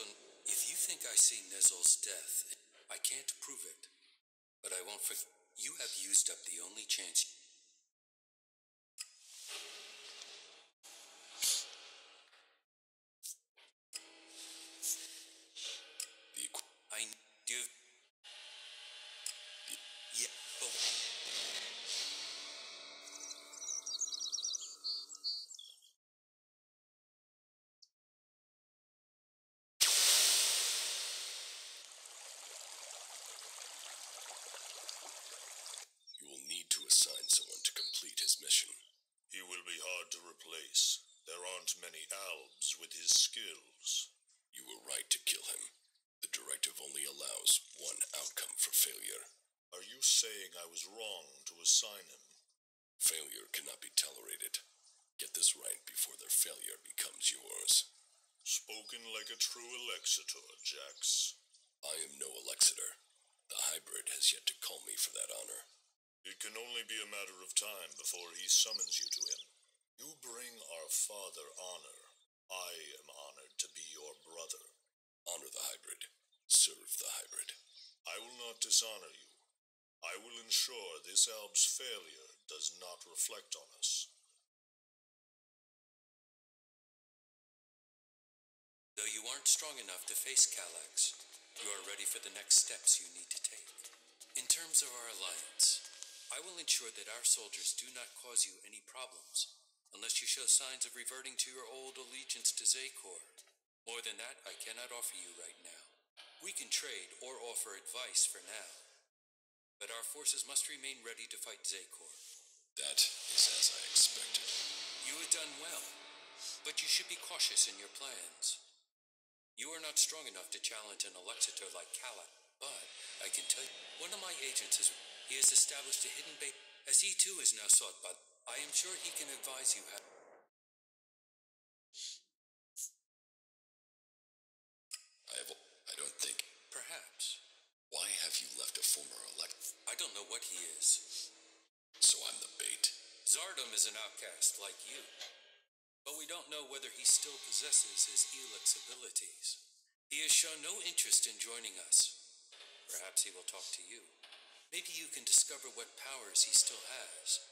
also, if you think I see Nezel's death, I can't prove it. But I won't forget. You have used up the only chance. I give. Yeah. Oh. You will need to assign someone to complete his mission. He will be hard to replace. There aren't many Albs with his skills. You were right to kill him. The directive only allows one outcome for failure. Are you saying I was wrong to assign him? Failure cannot be tolerated. Get this right before their failure becomes yours. Spoken like a true Elexitor, Jax. I am no Elexiter. The hybrid has yet to call me for that honor. It can only be a matter of time before he summons you to him. You bring our father honor. I am honored to be your brother. Honor the hybrid. Serve the hybrid. I will not dishonor you. I will ensure this Alb's failure does not reflect on us. Though you aren't strong enough to face Calax, you are ready for the next steps you need to take. In terms of our alliance, I will ensure that our soldiers do not cause you any problems, unless you show signs of reverting to your old allegiance to Xacor. More than that, I cannot offer you right now. We can trade or offer advice for now, but our forces must remain ready to fight Xacor. That is as I expected. You have done well, but you should be cautious in your plans. You are not strong enough to challenge an Elexitor like Kala, but I can tell you, one of my agents he has established a hidden base, as he too is now sought by. I am sure he can advise you how. I don't think. Perhaps. Why have you left a former elect? I don't know what he is. So I'm the bait. Zardom is an outcast like you, but we don't know whether he still possesses his ELEX abilities. He has shown no interest in joining us. Perhaps he will talk to you. Maybe you can discover what powers he still has,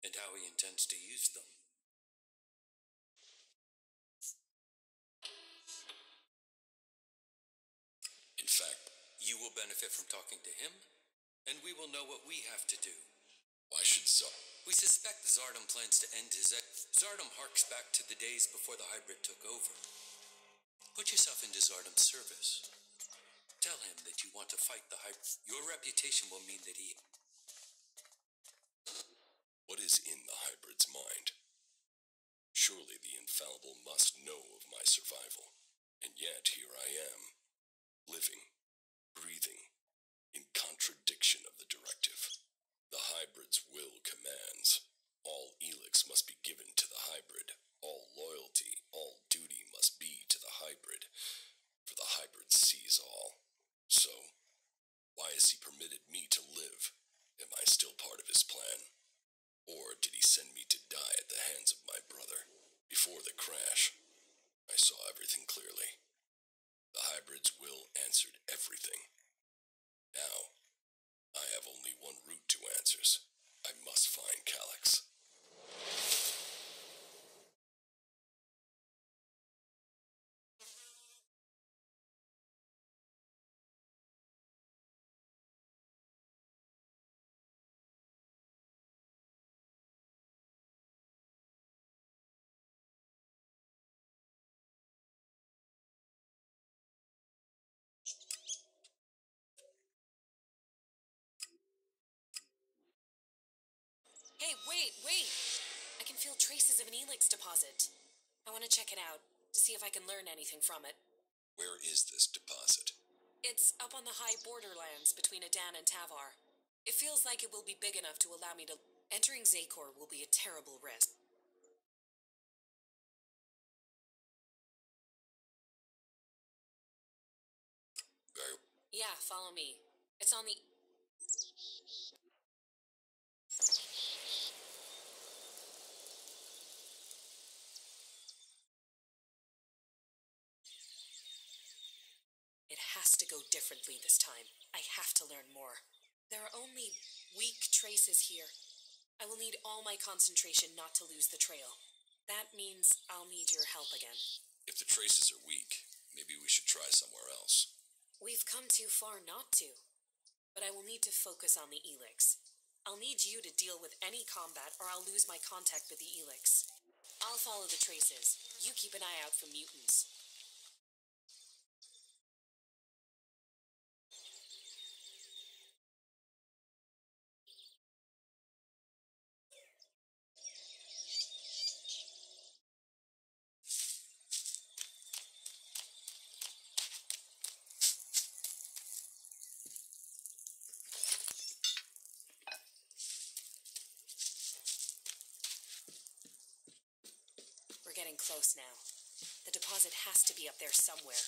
and how he intends to use them. In fact, you will benefit from talking to him, and we will know what we have to do. Why should We suspect Zardom plans to end his... Zardom harks back to the days before the hybrid took over. Put yourself into Zardom's service. Tell him that you want to fight the hybrid. Your reputation will mean that he... What is in the hybrid's mind? Surely the infallible must know of my survival. And yet here I am, living, breathing, in contradiction of the directive. The hybrid's will commands. All ELEX must be given to the hybrid. All loyalty, all duty must be to the hybrid. For the hybrid sees all. So, why has he permitted me to live? Am I still part of his plan? Or did he send me to die at the hands of my brother? Before the crash, I saw everything clearly. The hybrid's will answered everything. Now, I have only one route to answers. I must find Calax. Hey, wait! I can feel traces of an ELEX deposit. I want to check it out, to see if I can learn anything from it. Where is this deposit? It's up on the high borderlands between Adan and Tavar. It feels like it will be big enough to allow me to... Entering Xacor will be a terrible risk. Yeah, follow me. It's on the... has to go differently this time. I have to learn more. There are only weak traces here. I will need all my concentration not to lose the trail. That means I'll need your help again. If the traces are weak, maybe we should try somewhere else. We've come too far not to. But I will need to focus on the ELEX. I'll need you to deal with any combat or I'll lose my contact with the ELEX. I'll follow the traces. You keep an eye out for mutants. We're getting close now. The deposit has to be up there somewhere.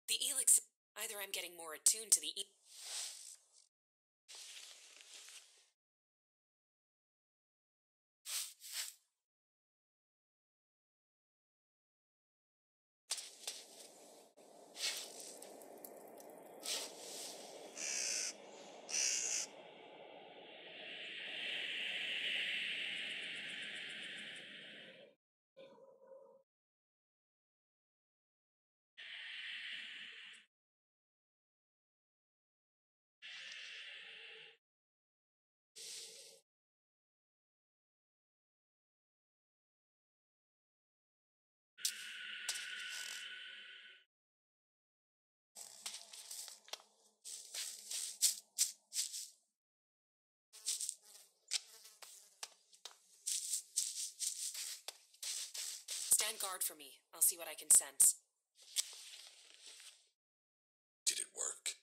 The ELEX... Either I'm getting more attuned to the Stand guard for me. I'll see what I can sense. Did it work?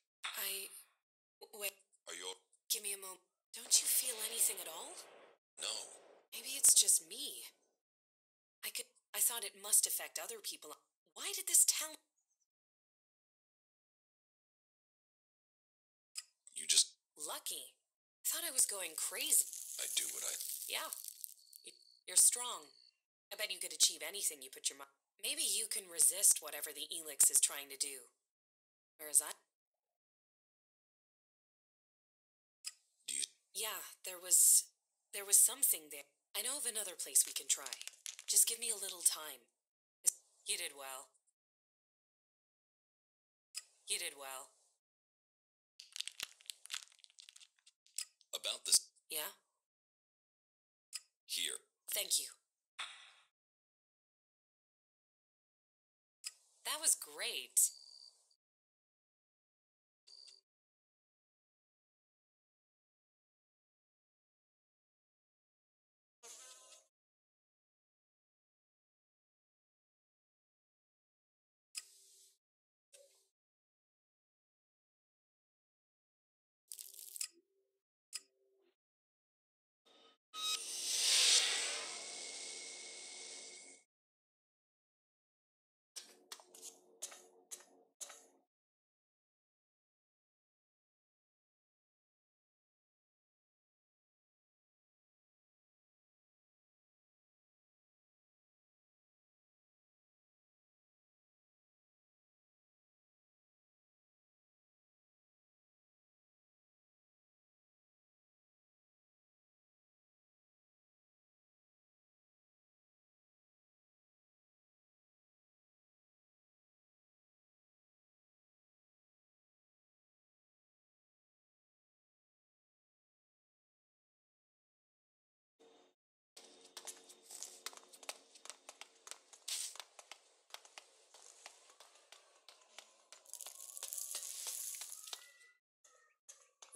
Wait. Are you... Give me a moment. Don't you feel anything at all? No. Maybe it's just me. I thought it must affect other people. Why did this tell... You just... Lucky. Thought I was going crazy. I do what I... Yeah. You're strong. I bet you could achieve anything you put your mind... Maybe you can resist whatever the ELEX is trying to do. Whereas Do you... Yeah, there was something there. I know of another place we can try. Just give me a little time. You did well. You did well. About this... Yeah? Here. Thank you. That was great.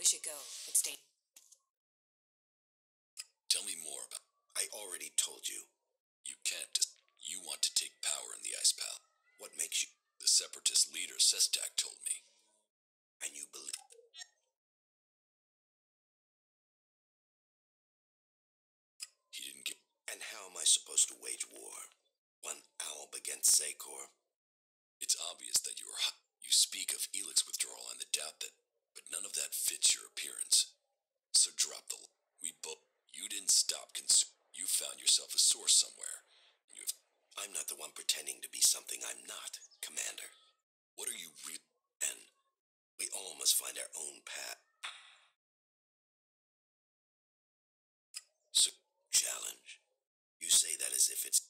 We should go. It's dangerous. Tell me more about... I already told you. You can't just... You want to take power in the Ice Palace. What makes you... The Separatist leader, Sestak, told me. And you believe... He didn't get... And how am I supposed to wage war? One alb against Zakor? It's obvious that you are... You speak of ELEX withdrawal and the doubt that... But none of that fits your appearance. So drop the... We both... You didn't stop You found yourself a source somewhere. You've... I'm not the one pretending to be something I'm not, Commander. What are you And we all must find our own path. So, challenge. You say that as if it's...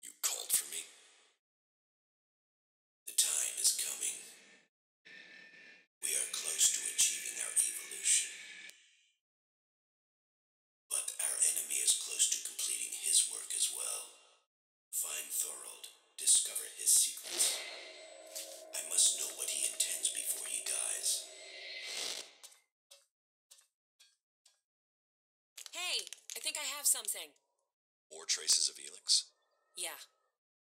You called for me? The time is coming. We are close to achieving our evolution. But our enemy is close to completing his work as well. Find Thorold, discover his secrets. I must know what he intends before he dies. Hey, I think I have something. More traces of ELEX? Yeah,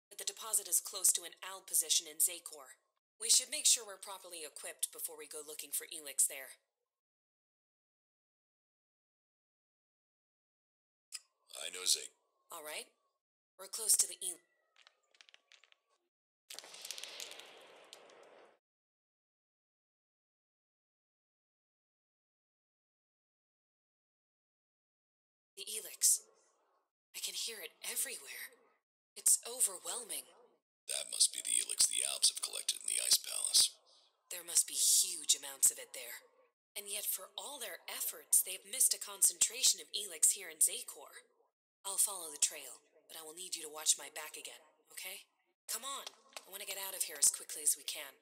but the deposit is close to an AL position in Zakor. We should make sure we're properly equipped before we go looking for ELEX there. I know Zake. All right, we're close to the ELEX. I can hear it everywhere. It's overwhelming. That must be the ELEX the Alps have collected in the Ice Palace. There must be huge amounts of it there. And yet for all their efforts, they've missed a concentration of ELEX here in Zakor. I'll follow the trail, but I will need you to watch my back again, okay? Come on, I want to get out of here as quickly as we can.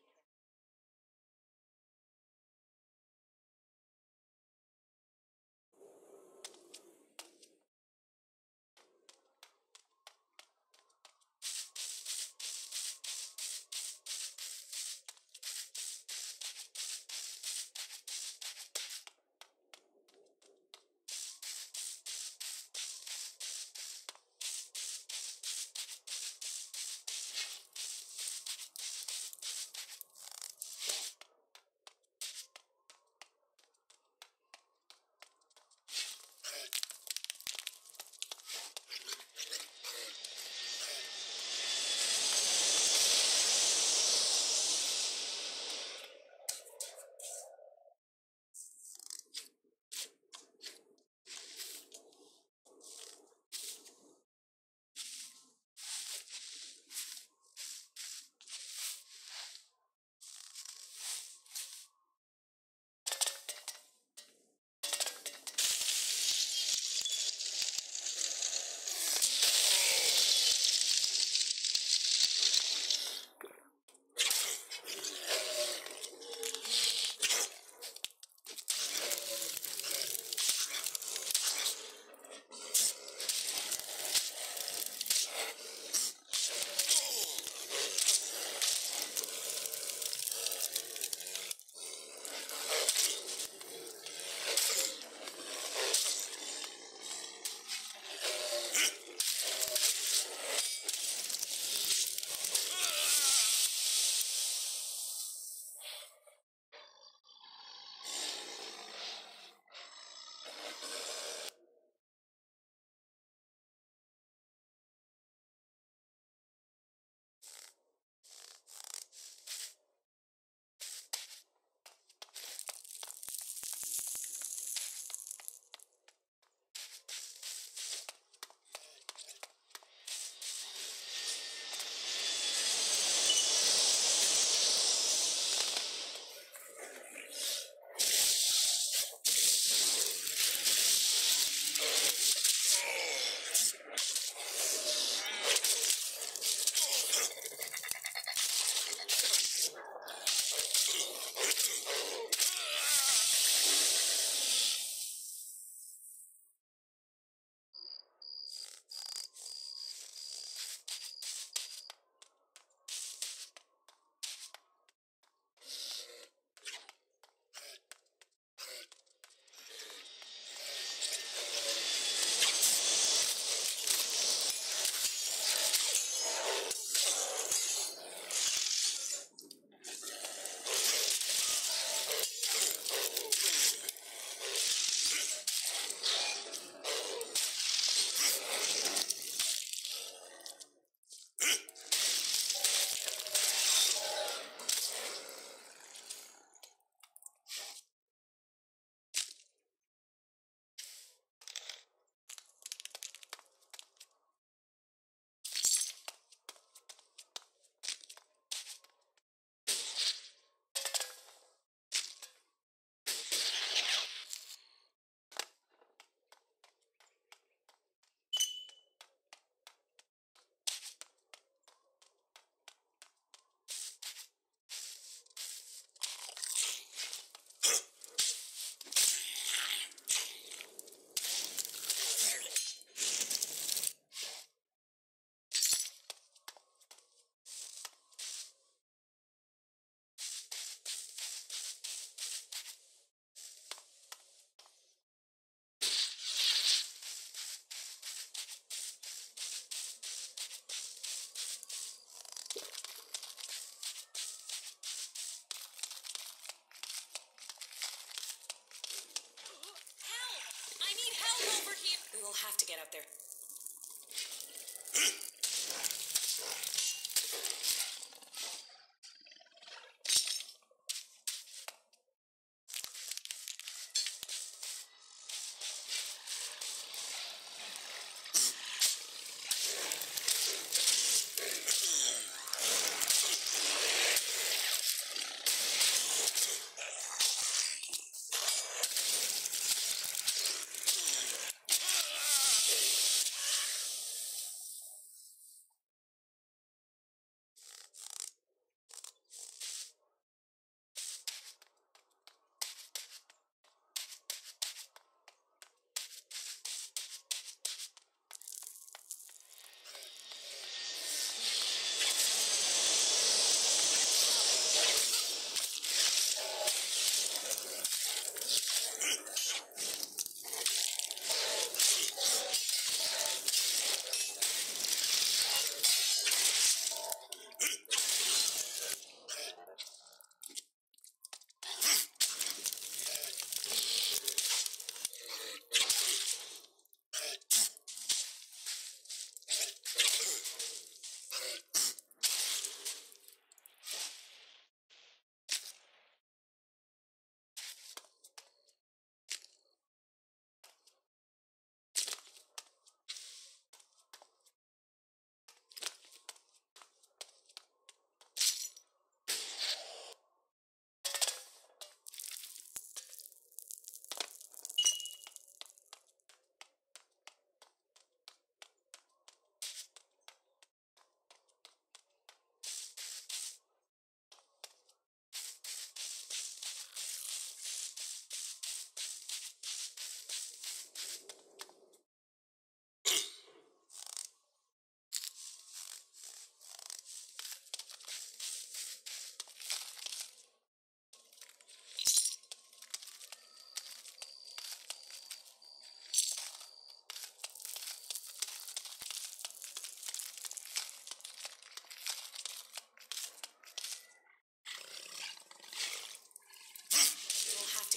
We'll have to get up there.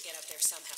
Get up there somehow.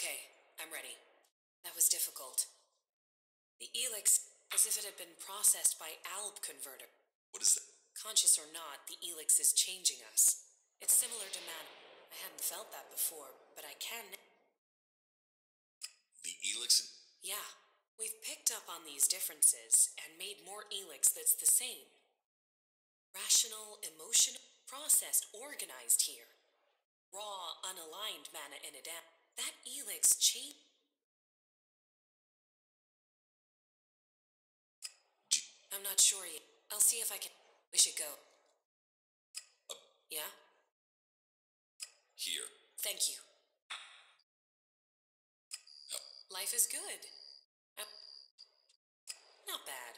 Okay, I'm ready. That was difficult. The ELEX, as if it had been processed by ALB converter. What is that? Conscious or not, the ELEX is changing us. It's similar to mana. I hadn't felt that before, but I can. The ELEX? Yeah, we've picked up on these differences and made more ELEX that's the same. Rational, emotional, processed, organized here. Raw, unaligned mana in a dam. That ELEX change. I'm not sure yet. I'll see if I can. We should go. Yeah? Here. Thank you. Life is good. Not bad.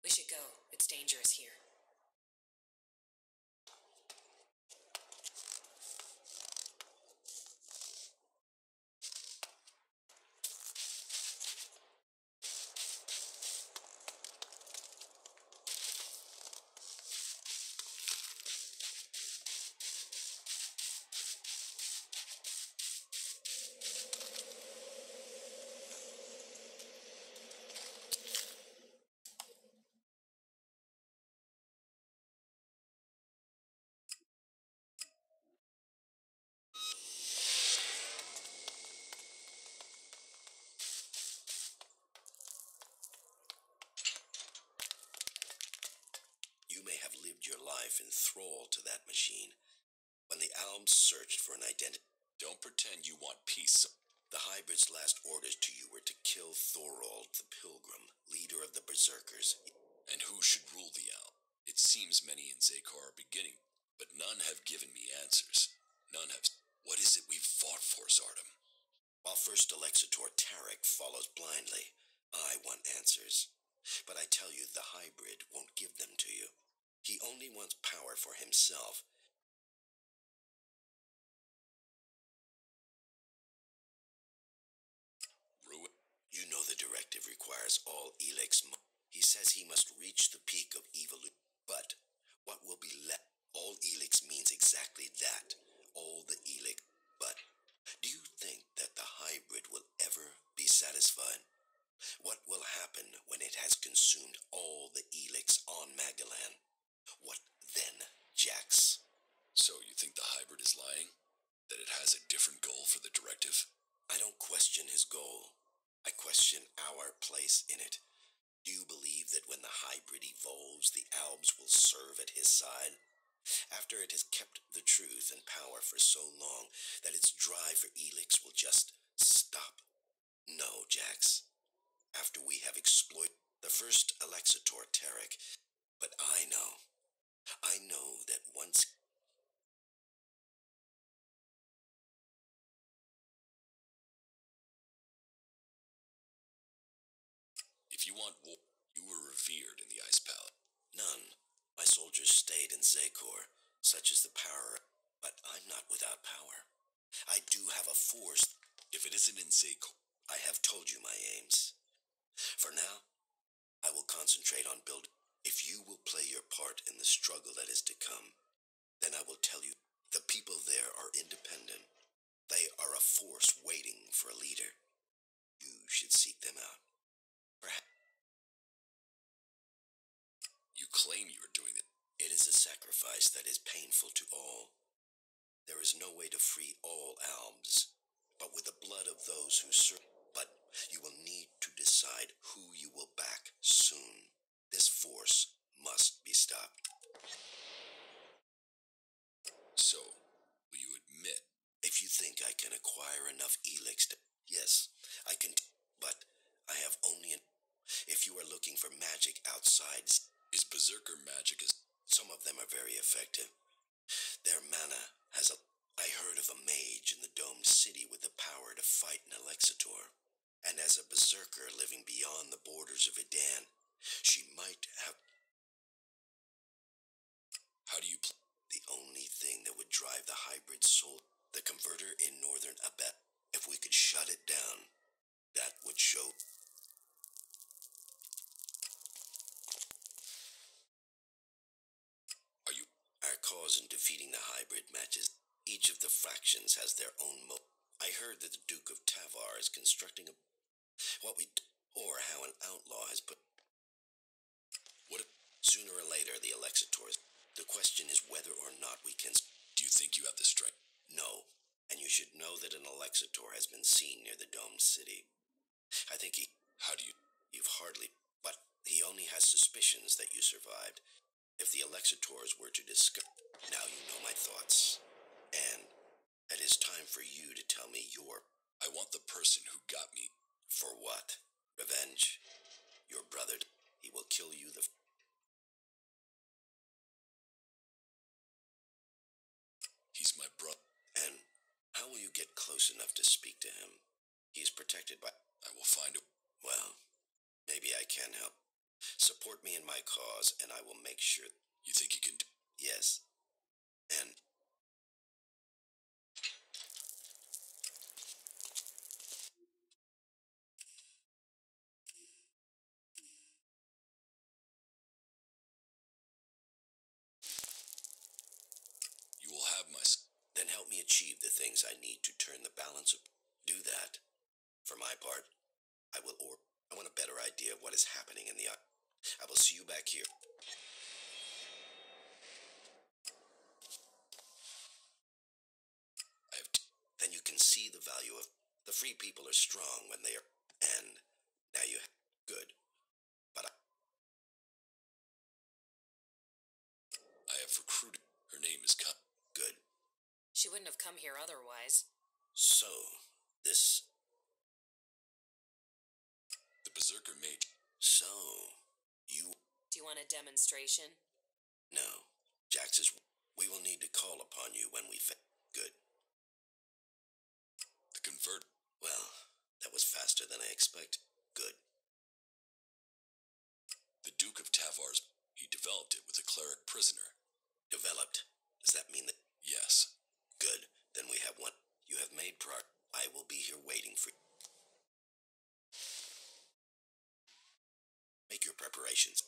We should go. It's dangerous here. You may have lived your life in thrall to that machine. When the Alms searched for an identity, Don't pretend you want peace. the hybrid's last orders to you were to kill Thorold the Pilgrim, leader of the Berserkers. And who should rule the Alb? It seems many in Zakor are beginning, but none have given me answers. None have. What is it we've fought for, Zardom? While First Alexitor Tarek follows blindly, I want answers. But I tell you, the hybrid won't give them to you. He only wants power for himself. Ruin. You know the directive requires all ELEX. He says he must reach the peak of evolution. But what will be left? All ELEX means exactly that. All the ELEX. But do you think that the hybrid will ever be satisfied? What will happen when it has consumed all the ELEX on Magalan? What then, Jax? So you think the hybrid is lying? That it has a different goal for the directive? I don't question his goal. I question our place in it. Do you believe that when the hybrid evolves, the Albs will serve at his side? After it has kept the truth and power for so long that its drive for ELEX will just stop? No, Jax. After we have exploited the first Alexitor Tarek. But I know that once... If you want war, you were revered in the Ice Palace. None. My soldiers stayed in Zakor, such is the power, but I'm not without power. I do have a force. If it isn't in Zakor, I have told you my aims. For now, I will concentrate on building. If you will play your part in the struggle that is to come, then I will tell you the people there are independent. They are a force waiting for a leader. You should seek them out. Perhaps you claim you are doing it. it is a sacrifice that is painful to all. There is no way to free all Albs, but with the blood of those who serve. But you will need to decide who you will back soon. This force must be stopped. So, will you admit? If you think I can acquire enough ELEX to... Yes, I can, but I have only... If you are looking for magic outside besides, Is berserker magic as... some of them are very effective. Their mana has a... I heard of a mage in the domed city with the power to fight an Alexitor. And as a berserker living beyond the borders of Edan, she might have... How do you... The only thing that would drive the hybrid soul, the converter in northern Abet, if we could shut it down, that would show... Are you... Our cause in defeating the hybrid matches. Each of the fractions has their own I heard that the Duke of Tavar is constructing a... or how an outlaw has put... What if... Sooner or later, the Alexitors... The question is whether or not we can... Do you think you have the strength? No. And you should know that an Alexitor has been seen near the domed city. I think he... How do you... You've hardly... But he only has suspicions that you survived. If the Alexitors were to discover... Now you know my thoughts. And it is time for you to tell me your... I want the person who got me. For what? Revenge? Your brother... He will kill you the... He's my brother. And how will you get close enough to speak to him? He's protected by... I will find a... Well, maybe I can help. Support me in my cause, and I will make sure... You think you can do... Yes. And... You will have my... Then help me achieve the things I need to turn the balance of... Do that. For my part, I will I want a better idea of what is happening in the... I will see you back here. Then you can see the value of... The free people are strong when they are... And now you... Good. But I have recruited... Her name is Cut. Good. She wouldn't have come here otherwise. So, this... The berserker mage. So, you... Do you want a demonstration? No. Jax is... We will need to call upon you when we Good. The convert... Well, that was faster than I expected. Good. The Duke of Tavar's... He developed it with a cleric prisoner. Developed? Does that mean that... Yes. Good. Then we have one. You have made progress. I will be here waiting for you. Make your preparations.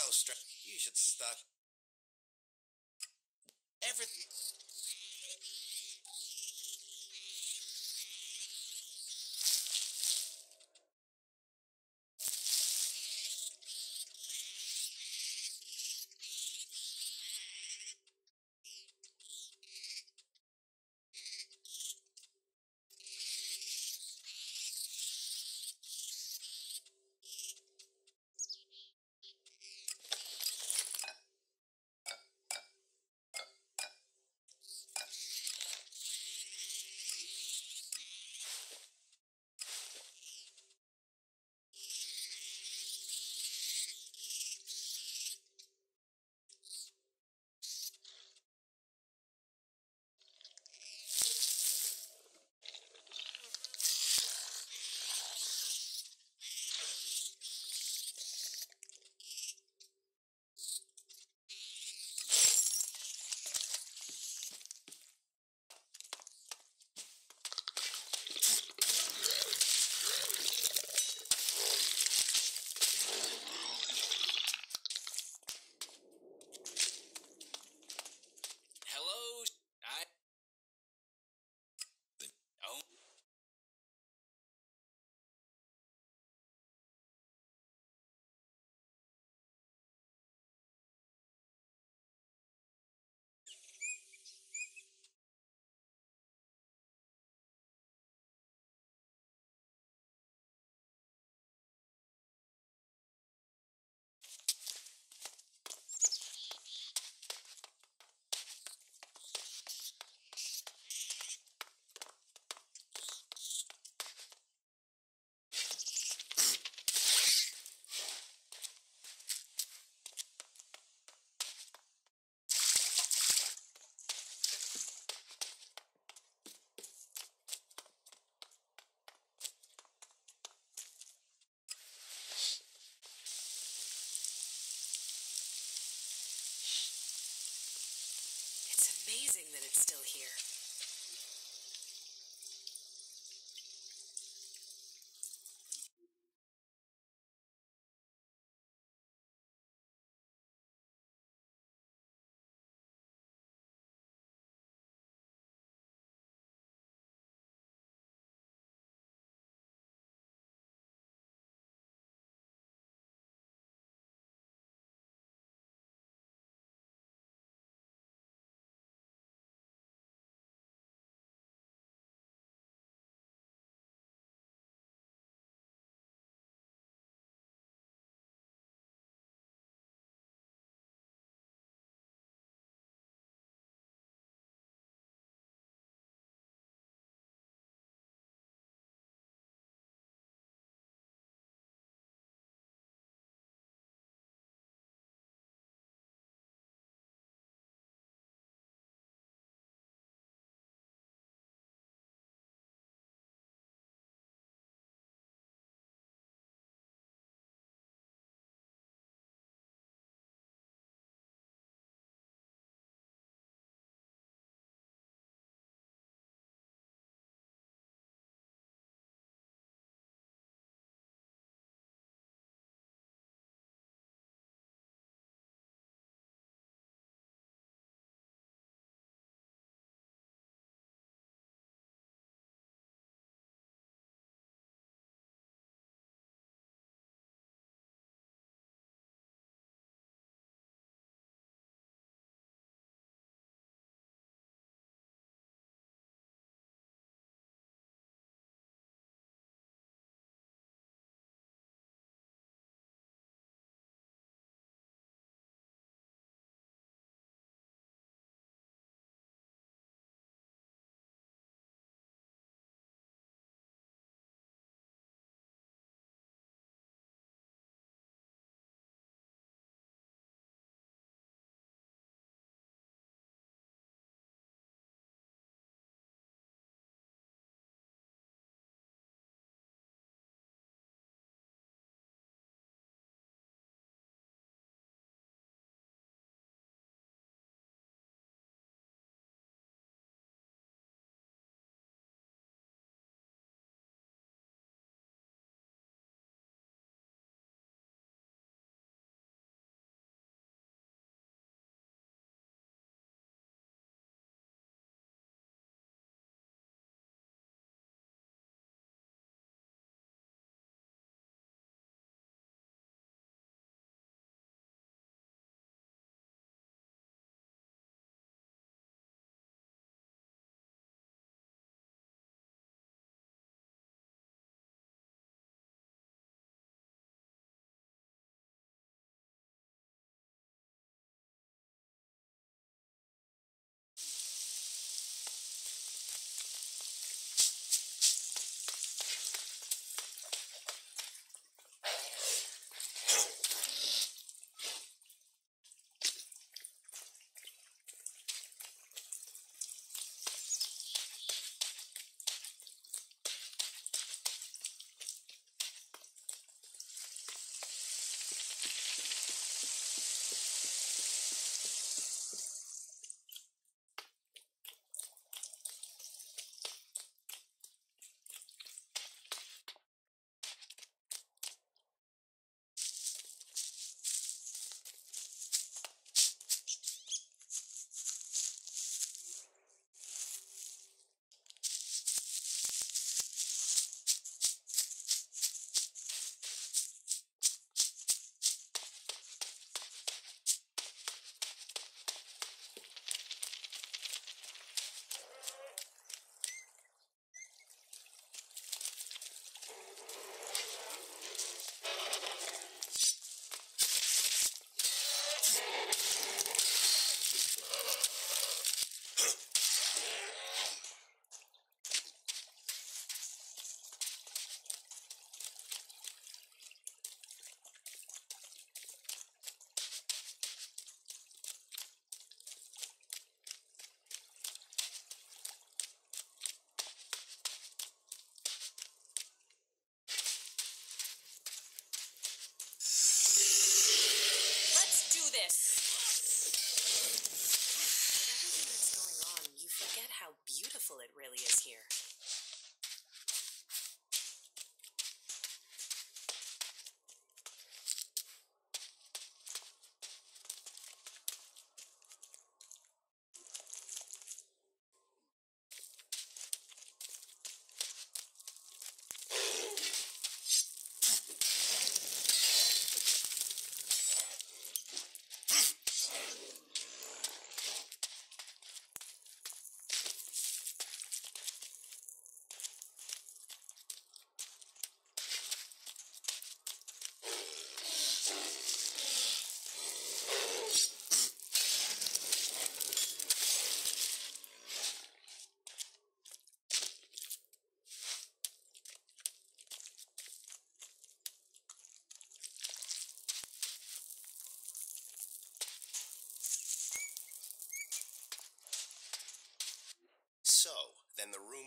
You should stop everything. Hello? Oh. It's amazing that it's still here.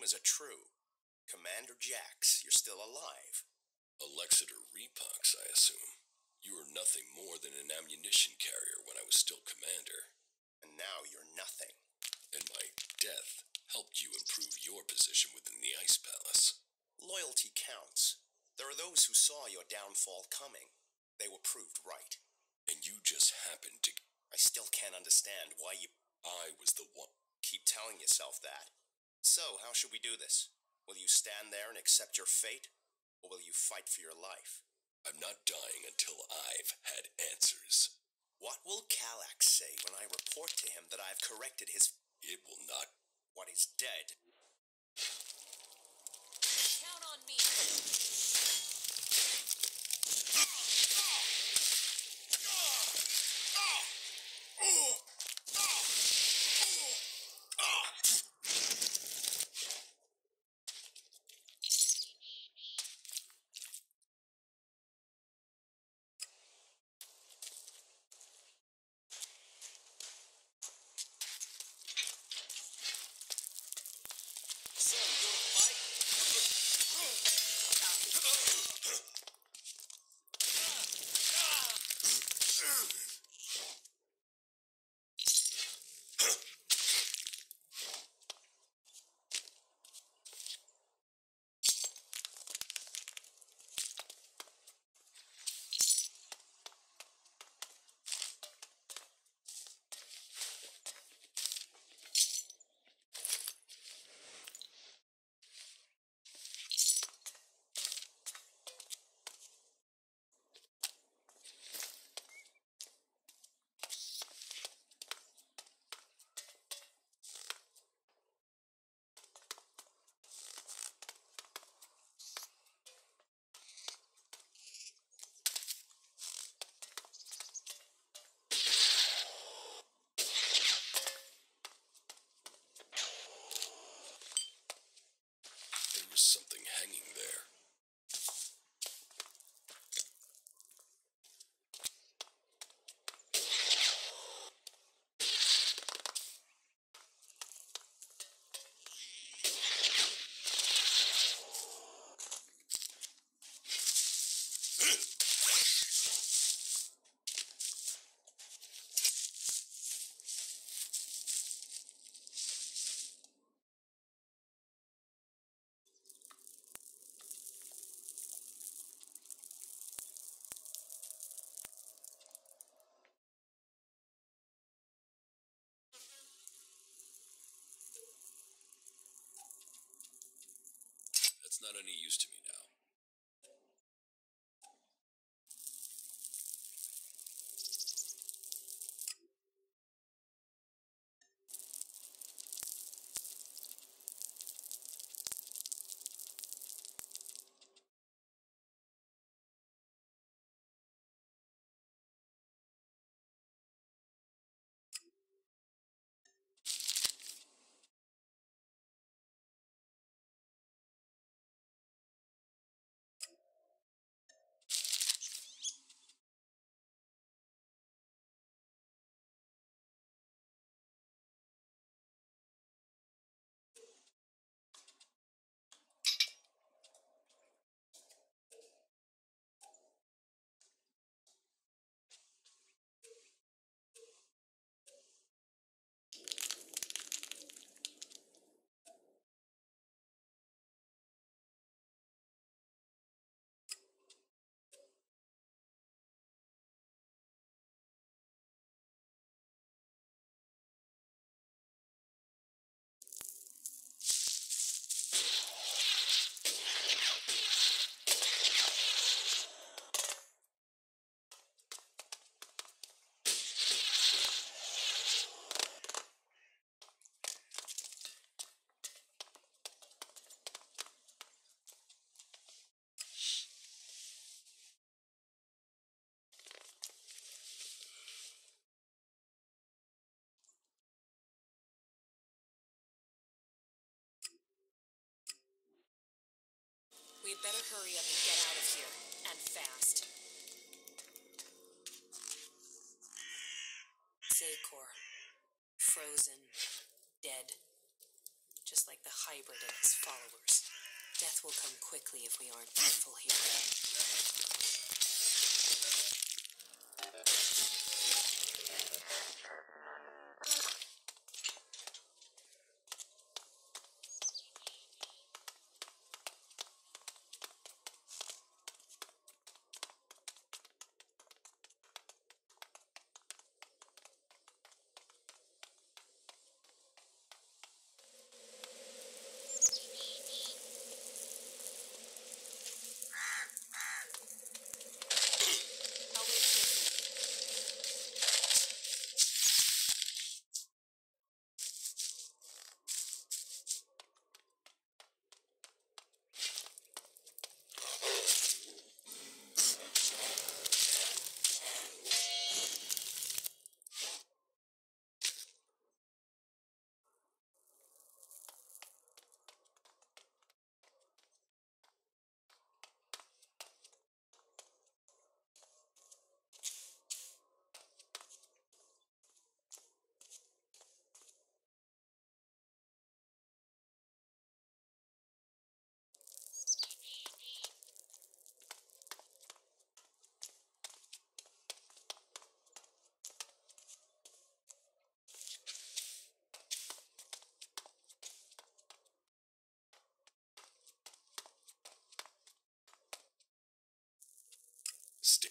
rumors are true. Commander Jax, you're still alive. Alexeter Repox, I assume. You were nothing more than an ammunition carrier when I was still commander. And now you're nothing. And my death helped you improve your position within the Ice Palace. Loyalty counts. There are those who saw your downfall coming. They were proved right. And you just happened to... I still can't understand why you... I was the one... Keep telling yourself that. So, how should we do this? Will you stand there and accept your fate? Or will you fight for your life? I'm not dying until I've had answers. What will Kallax say when I report to him that I've corrected his... It will not... What is dead? Count on me. So, you wanna fight? There was something hanging there. That's not any use to me now. We'd better hurry up and get out of here. And fast. Zakor. Frozen. Dead. just like the hybrid and his followers. Death will come quickly if we aren't careful here. I'll wait here for you. Stay.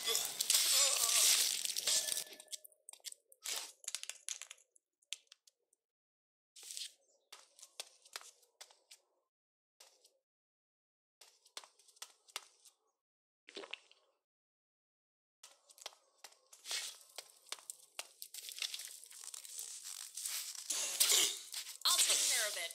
I'll take care of it.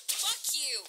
Fuck you!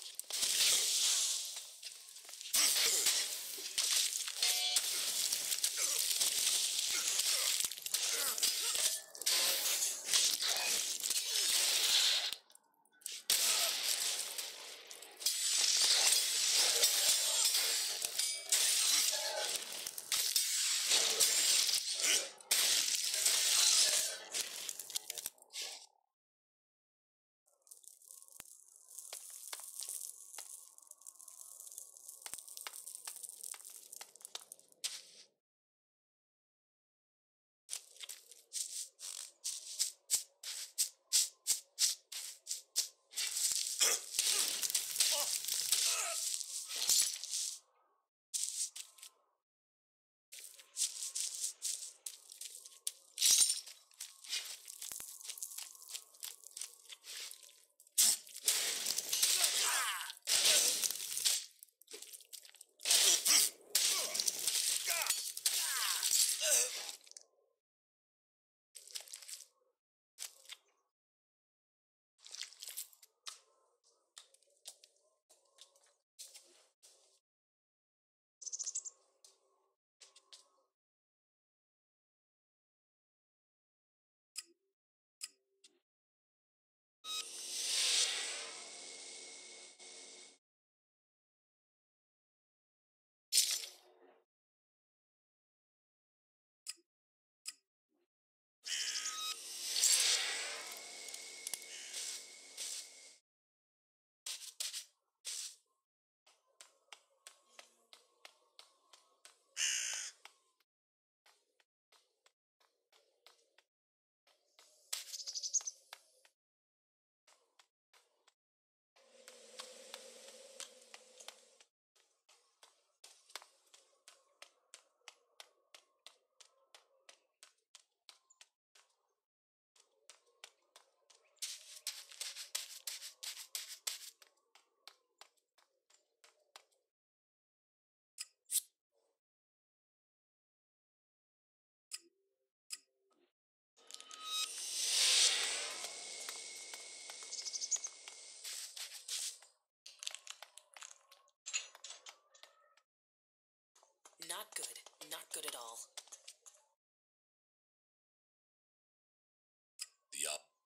Not good. Not good at all.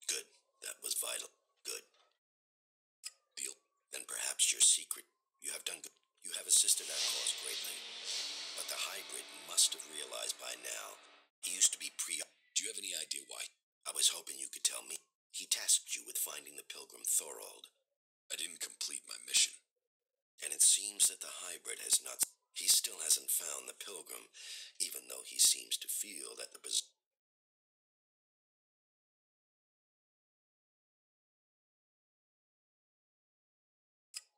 Good. That was vital. Good. Then perhaps your secret. You have done good. You have assisted our cause greatly. But the hybrid must have realized by now. He used to be Do you have any idea why? I was hoping you could tell me. He tasked you with finding the pilgrim Thorold. I didn't complete my mission. And it seems that the hybrid has not. He still hasn't found the pilgrim, even though he seems to feel that the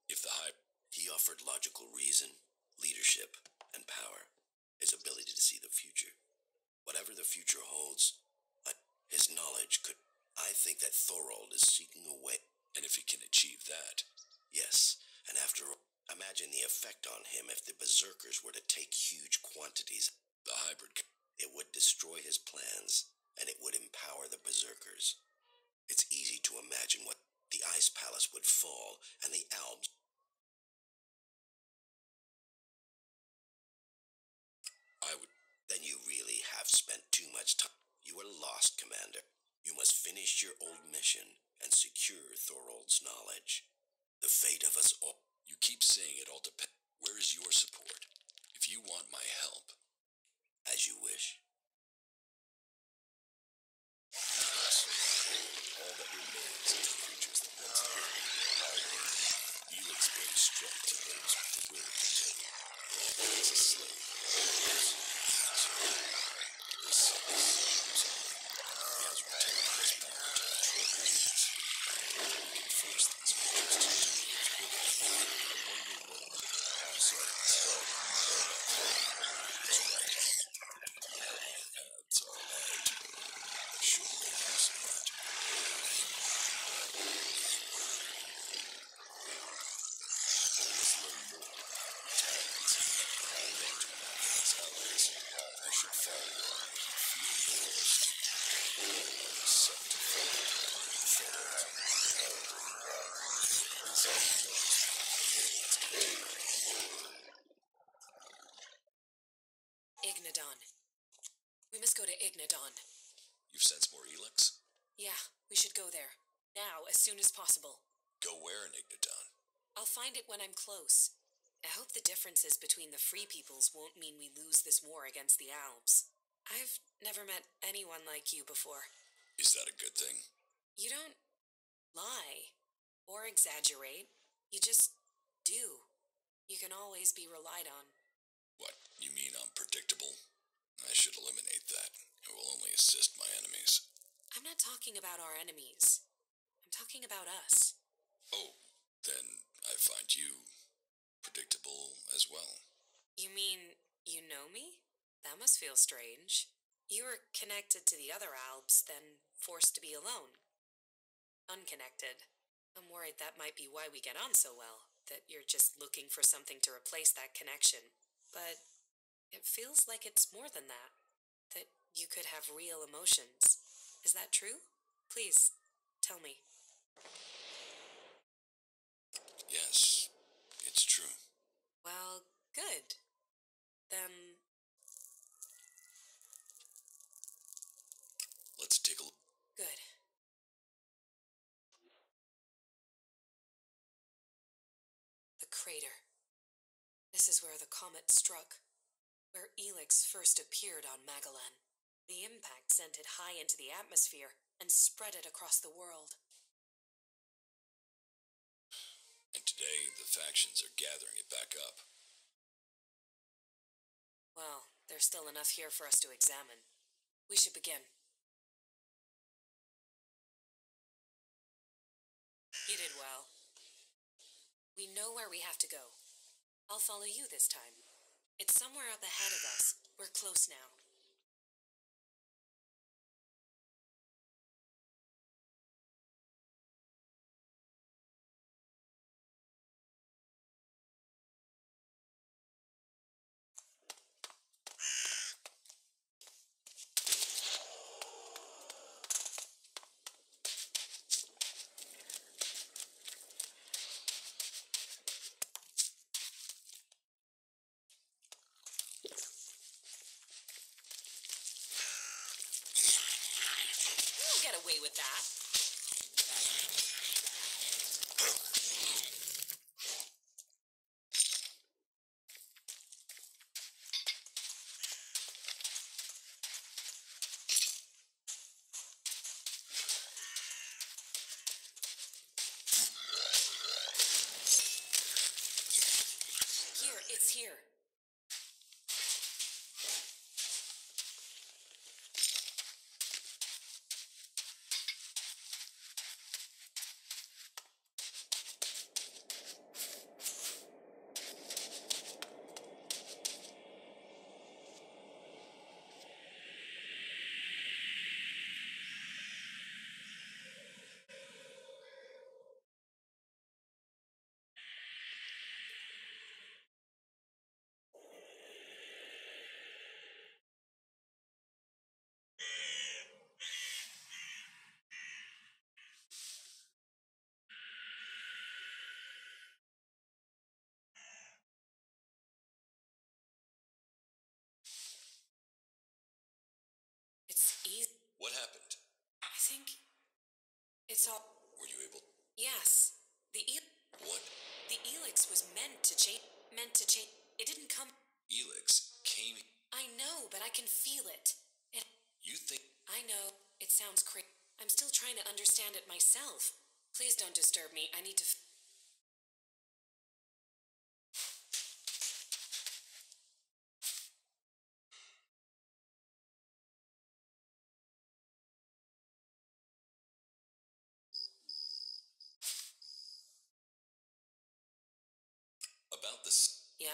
If the He offered logical reason, leadership, and power. His ability to see the future. Whatever the future holds, his knowledge could. I think that Thorold is seeking a way. And if he can achieve that, Yes, and after all, imagine the effect on him if the berserkers were to take huge quantities. the hybrid. It would destroy his plans, and it would empower the berserkers. It's easy to imagine what the ice palace would fall, and the Alps. I would. Then you really have spent too much time. You are finished your old mission and secure Thorold's knowledge. The fate of us all... You keep saying it all depends. Where is your support? If you want my help... As you wish. All that remains of the creatures that once lived in the island. ELEX brings strength to those with the will to take. As a slave. This is he has retained his power to control creatures. He can force these creatures to do his will. I wonder what paths are right. Paths are right. I should make use of that. I must learn more about talents. How they to act as allies. I should find one I can feel first. I was set to follow Thorold. This all knows Ignadon. We must go to Ignadon. You've sensed more ELEX? Yeah, we should go there. Now, as soon as possible. Go where in Ignadon? I'll find it when I'm close. I hope the differences between the Free Peoples won't mean we lose this war against the Alps. I've never met anyone like you before. Is that a good thing? You don't lie or exaggerate. You just do. You can always be relied on. What, you mean I'm predictable? I should eliminate that. It will only assist my enemies. I'm not talking about our enemies. I'm talking about us. Oh, then I find you predictable as well. You mean you know me? That must feel strange. You were connected to the other Alps, then forced to be alone. Unconnected. I'm worried that might be why we get on so well, that you're just looking for something to replace that connection. But it feels like it's more than that. That you could have real emotions. Is that true? Please, tell me. Yes, it's true. Well, good. Then Let's take a look. good. The crater. This is where the comet struck, where ELEX first appeared on Magellan. The impact sent it high into the atmosphere and spread it across the world. And today, the factions are gathering it back up. Well, there's still enough here for us to examine. We should begin. You did well. We know where we have to go. I'll follow you this time. It's somewhere up ahead of us. We're close now. You'll get away with that. Here, it's here. It's easy. What happened? I think It's all. Were you able? Yes. What? The ELEX was meant to change. Meant to change. It didn't come. ELEX came. I know, but I can feel it. You think? I know. It sounds crazy. I'm still trying to understand it myself. Please don't disturb me. I need to. About this. Yeah?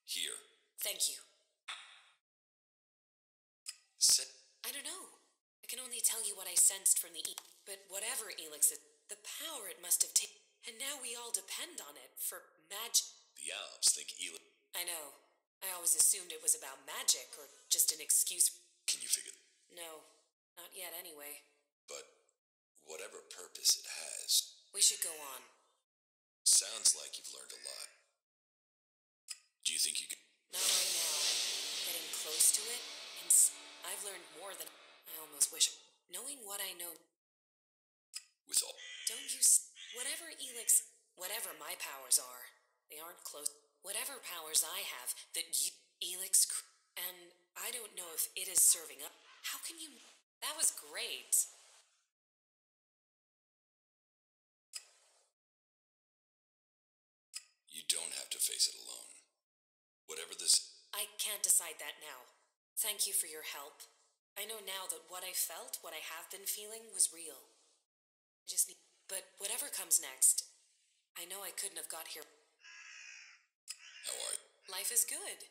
Here. Thank you. Set. I don't know. I can only tell you what I sensed from the but whatever ELEX is, the power it must have taken, and now we all depend on it for magic. The Alps think ELEX. I know. I always assumed it was about magic or just an excuse. Can you figure? No, not yet anyway. But whatever purpose it has. We should go on. Sounds like you've learned a lot. Do you think you can? Not right now. Getting close to it, and I've learned more than I almost wish. Knowing what I know. With all. Don't you whatever ELEX, whatever my powers are, they aren't close. Whatever powers I have that you, ELEX, and I don't know if it is serving up. How can you? That was great. You don't have to face it alone. Whatever this. I can't decide that now. Thank you for your help. I know now that what I felt, what I have been feeling, was real. I just need. But whatever comes next, I know I couldn't have got here. How are you? Life is good.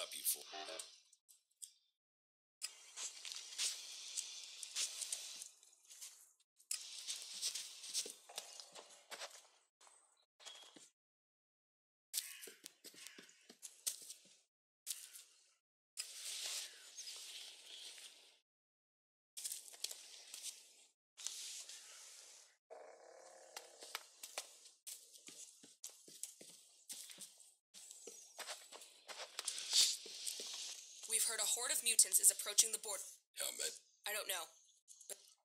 up, you fool. We've heard a horde of mutants is approaching the border. How met? I don't know.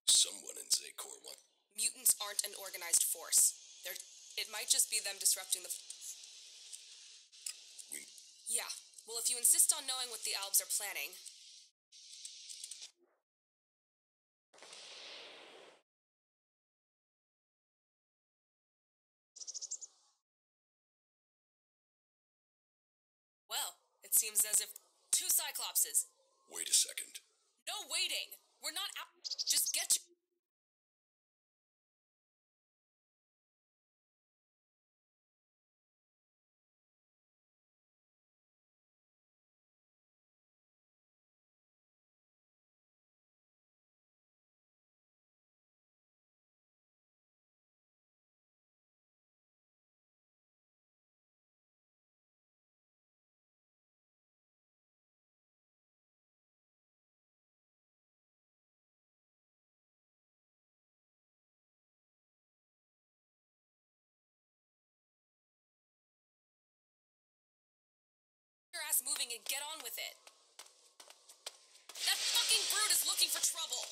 Someone in Zakor what? Mutants aren't an organized force. It might just be them disrupting the... Yeah. Well, if you insist on knowing what the Albs are planning... Well, it seems as if 2 Cyclopses. Wait a second. No waiting! We're not out... Just get your... your ass moving and get on with it. That fucking brute is looking for trouble.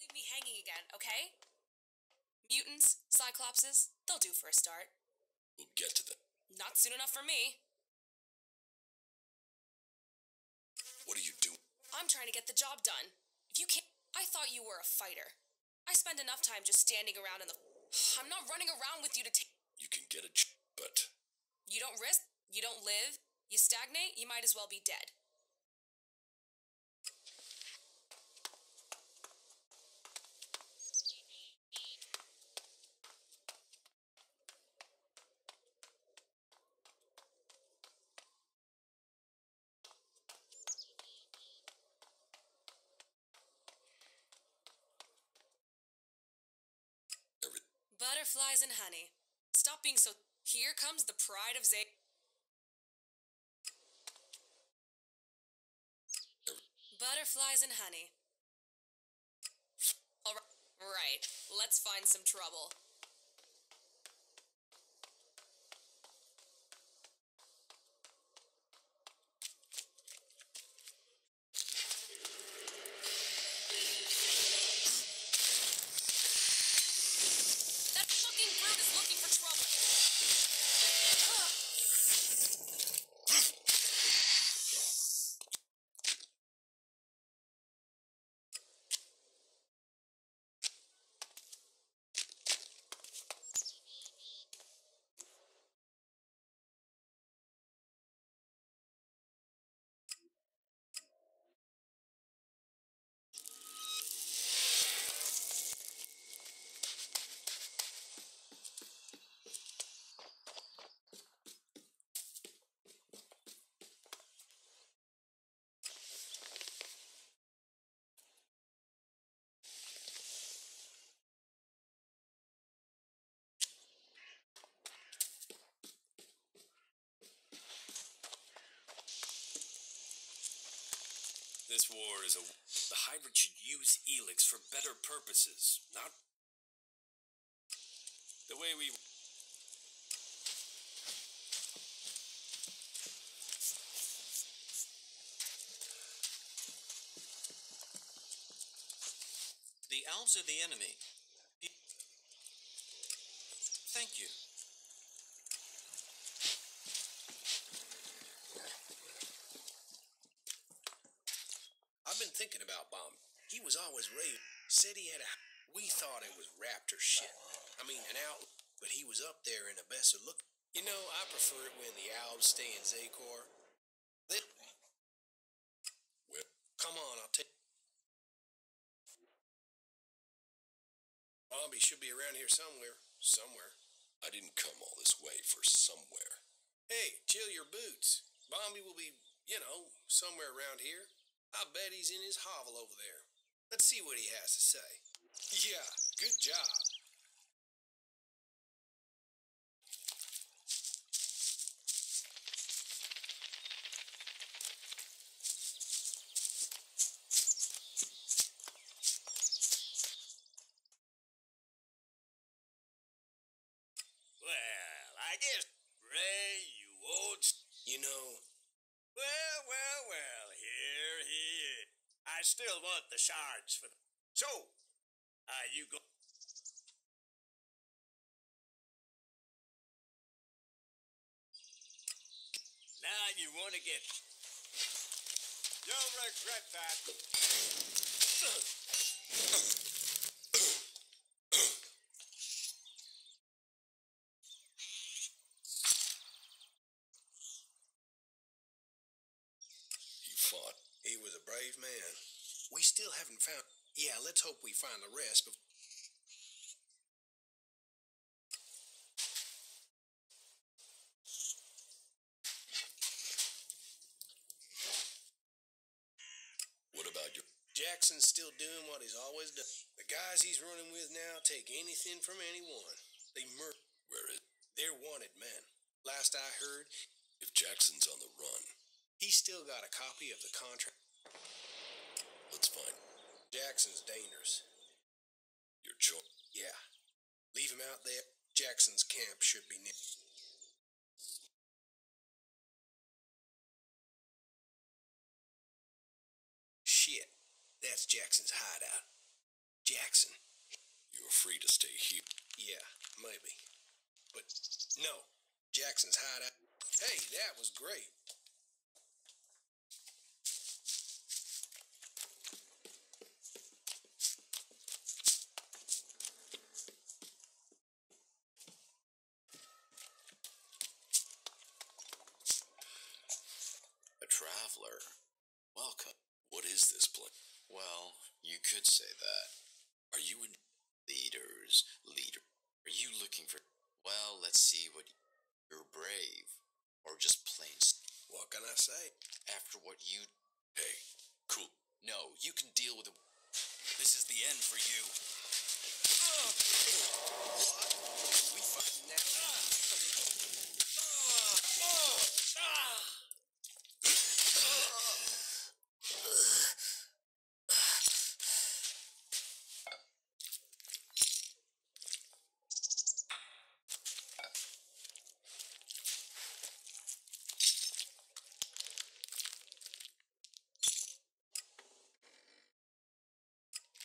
Leave me hanging again, okay? Mutants, Cyclopses, they'll do for a start. We'll get to them. Not soon enough for me. What are you doing? I'm trying to get the job done. If you can't... I thought you were a fighter. I spend enough time just standing around in the... I'm not running around with you to take... You can get a but... You don't risk, you don't live, you stagnate, you might as well be dead. Butterflies and honey. Stop being so... Here comes the pride of Butterflies and honey. All right, let's find some trouble. That fucking brute is looking for trouble. war is a... The hybrid should use ELEX for better purposes, not the way we... The elves are the enemy. Thank you. I've been thinking about Bomb. He was always raving. Said he had a... We thought it was raptor shit. I mean, an owl. But he was up there in a Besser look. You know, I prefer it when the owls stay in Zakor. Well, Come on, I'll take... Bombi should be around here somewhere. Somewhere. I didn't come all this way for somewhere. Hey, chill your boots. Bombi will be, somewhere around here. I bet he's in his hovel over there. Let's see what he has to say. Yeah, good job. Well, I guess, Ray, you old... You know, Well, here he is. I still want the shards for the... So, you go... Now you want to get... You'll regret that. He fought. he was a brave man. We still haven't found... Yeah, let's hope we find the rest. What about your... Jackson's still doing what he's always done. The guys he's running with now take anything from anyone. They murder. Where is... They're wanted men. Last I heard, If Jackson's on the run, he's still got a copy of the contract. let's find Jackson's dangerous. your choice. Yeah. Leave him out there. Jackson's camp should be near. Shit. That's Jackson's hideout. Jackson. You're free to stay here. Yeah, maybe. But no. Jackson's hideout. Hey, that was great. A traveler. Welcome. What is this place? Well, you could say that. Are you in... Leader. Are you looking for... Well, let's see what... You're brave. Or just plain... What can I say? After what you... Hey, cool. No, you can deal with it. This is the end for you. We fighting now?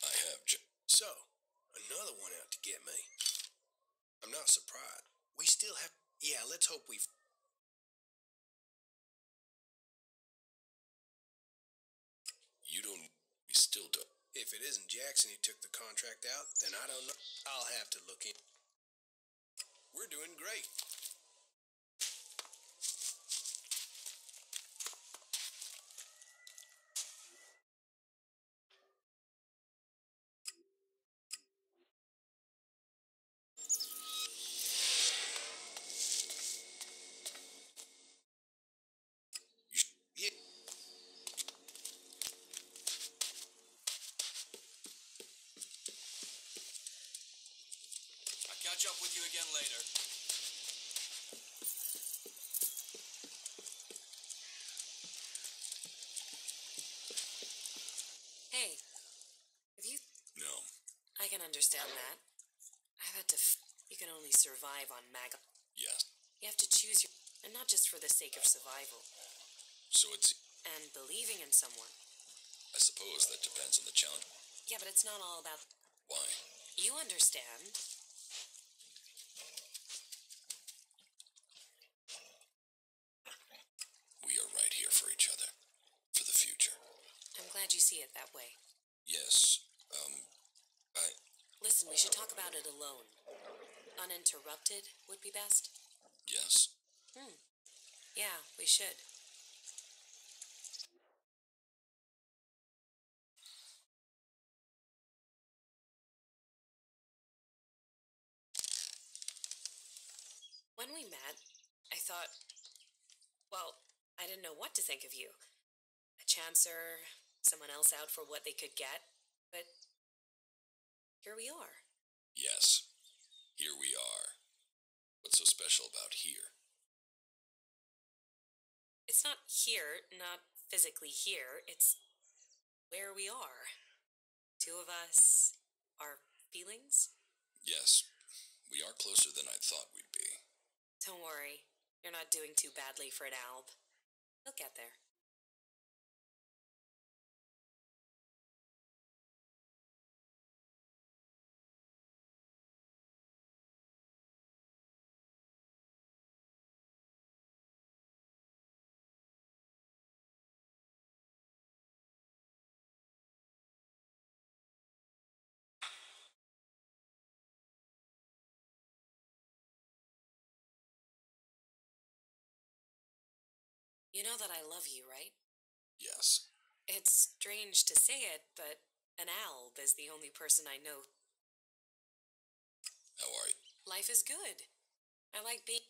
I have So, another one out to get me. I'm not surprised. We still have... Yeah, let's hope we... You don't... We still don't... If it isn't Jackson who took the contract out, then I don't know. I'll have to look in. We're doing great. Yeah. I'll catch up with you again later. understand that. I've had to. You can only survive on mag. Yes. You have to choose your. And not just for the sake of survival. So it's... And believing in someone. I suppose that depends on the challenge. Yeah, but it's not all about. Why? You understand. We are right here for each other. For the future. I'm glad you see it that way. Yes. Listen, we should talk about it alone. Uninterrupted would be best. Yes. Yeah, we should. When we met, I thought, well, I didn't know what to think of you. A chancer, someone else out for what they could get, but here we are. Yes. Here we are. What's so special about here? It's not here, not physically here, it's where we are. Two of us, our feelings? Yes. We are closer than I thought we'd be. Don't worry, you're not doing too badly for an alb. You'll get there. You know that I love you, right? Yes. It's strange to say it, but an alb is the only person I know. How are you? Life is good. I like being...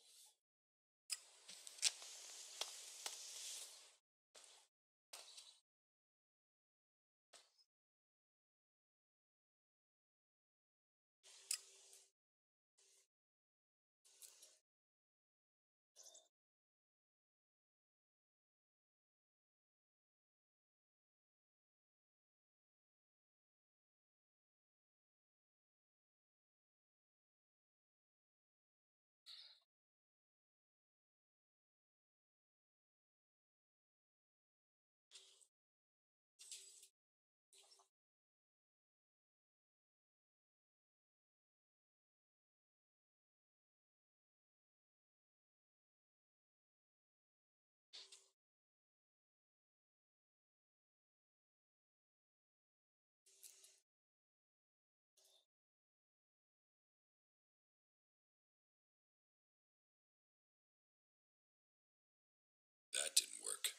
That didn't work.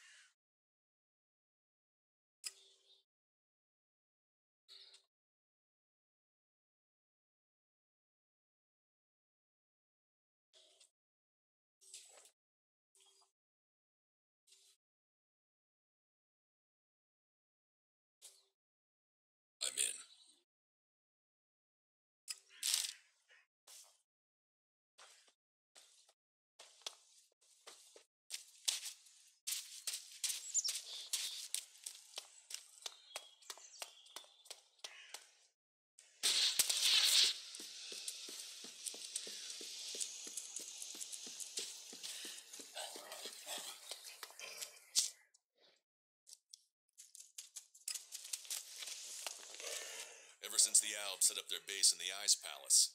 I'm in. Ever since the Alb set up their base in the Ice Palace.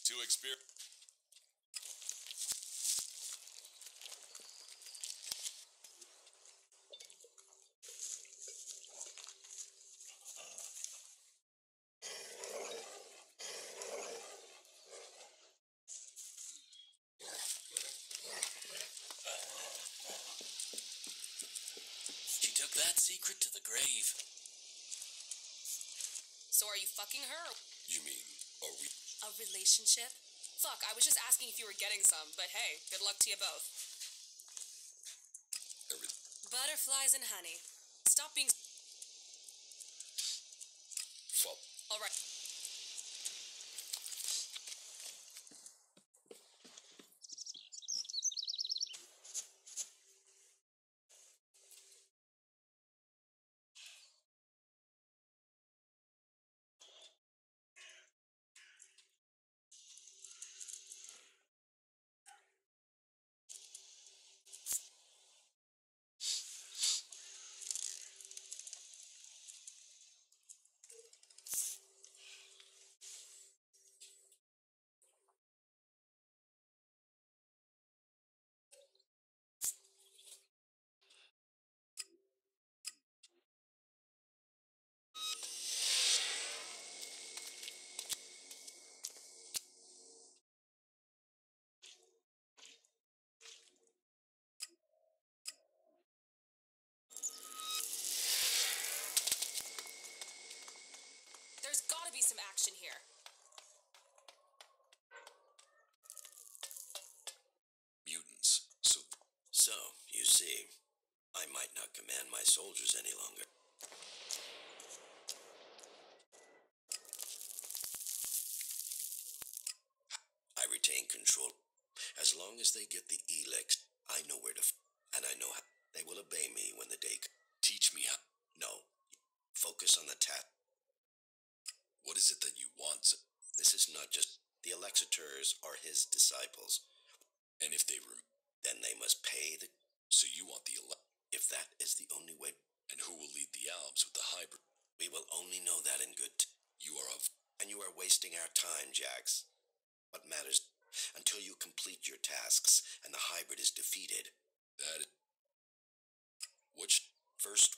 To experience... She took that secret to the grave. So are you fucking her? You mean, are we... A relationship? Fuck, I was just asking if you were getting some, but hey, good luck to you both. Butterflies and honey. Stop being... Full. Alright. action here. Mutants. So, you see, I might not command my soldiers any longer. I retain control. As long as they get the ELEX, I know where to and I know how they will obey me when the day Teach me how. No. Focus on the task. What is it that you want? This is not just... The Alexiters are his disciples. And if they then they must pay the... So you want the If that is the only way... And who will lead the Albs with the hybrid? We will only know that in good You are And you are wasting our time, Jax. What matters until you complete your tasks and the hybrid is defeated. That is... First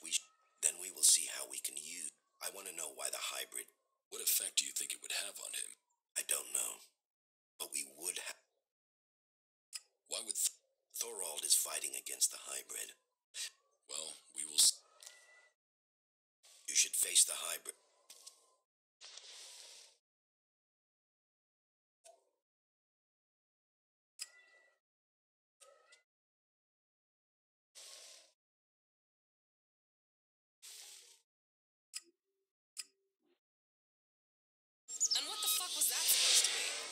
then we will see how we can use... I want to know why the hybrid... What effect do you think it would have on him? I don't know. But we would have... Why would... Thorold is fighting against the hybrid. Well, we will... You should face the hybrid. And what the fuck was that supposed to be?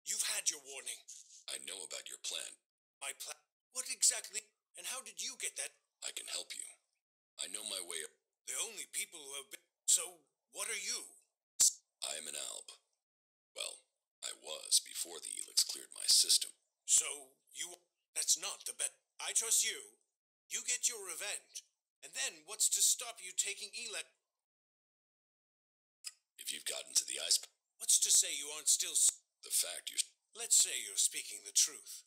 You've had your warning. I know about your plan. My plan? What exactly? And how did you get that? I can help you. I know my way. The only people who have been... So, what are you? I am an Alb. Well, I was before the ELEX cleared my system. So, you... That's not the bet. I trust you. You get your revenge. And then, what's to stop you taking ELEX? If you've gotten to the ice... What's to say you aren't still... The fact you... Let's say you're speaking the truth.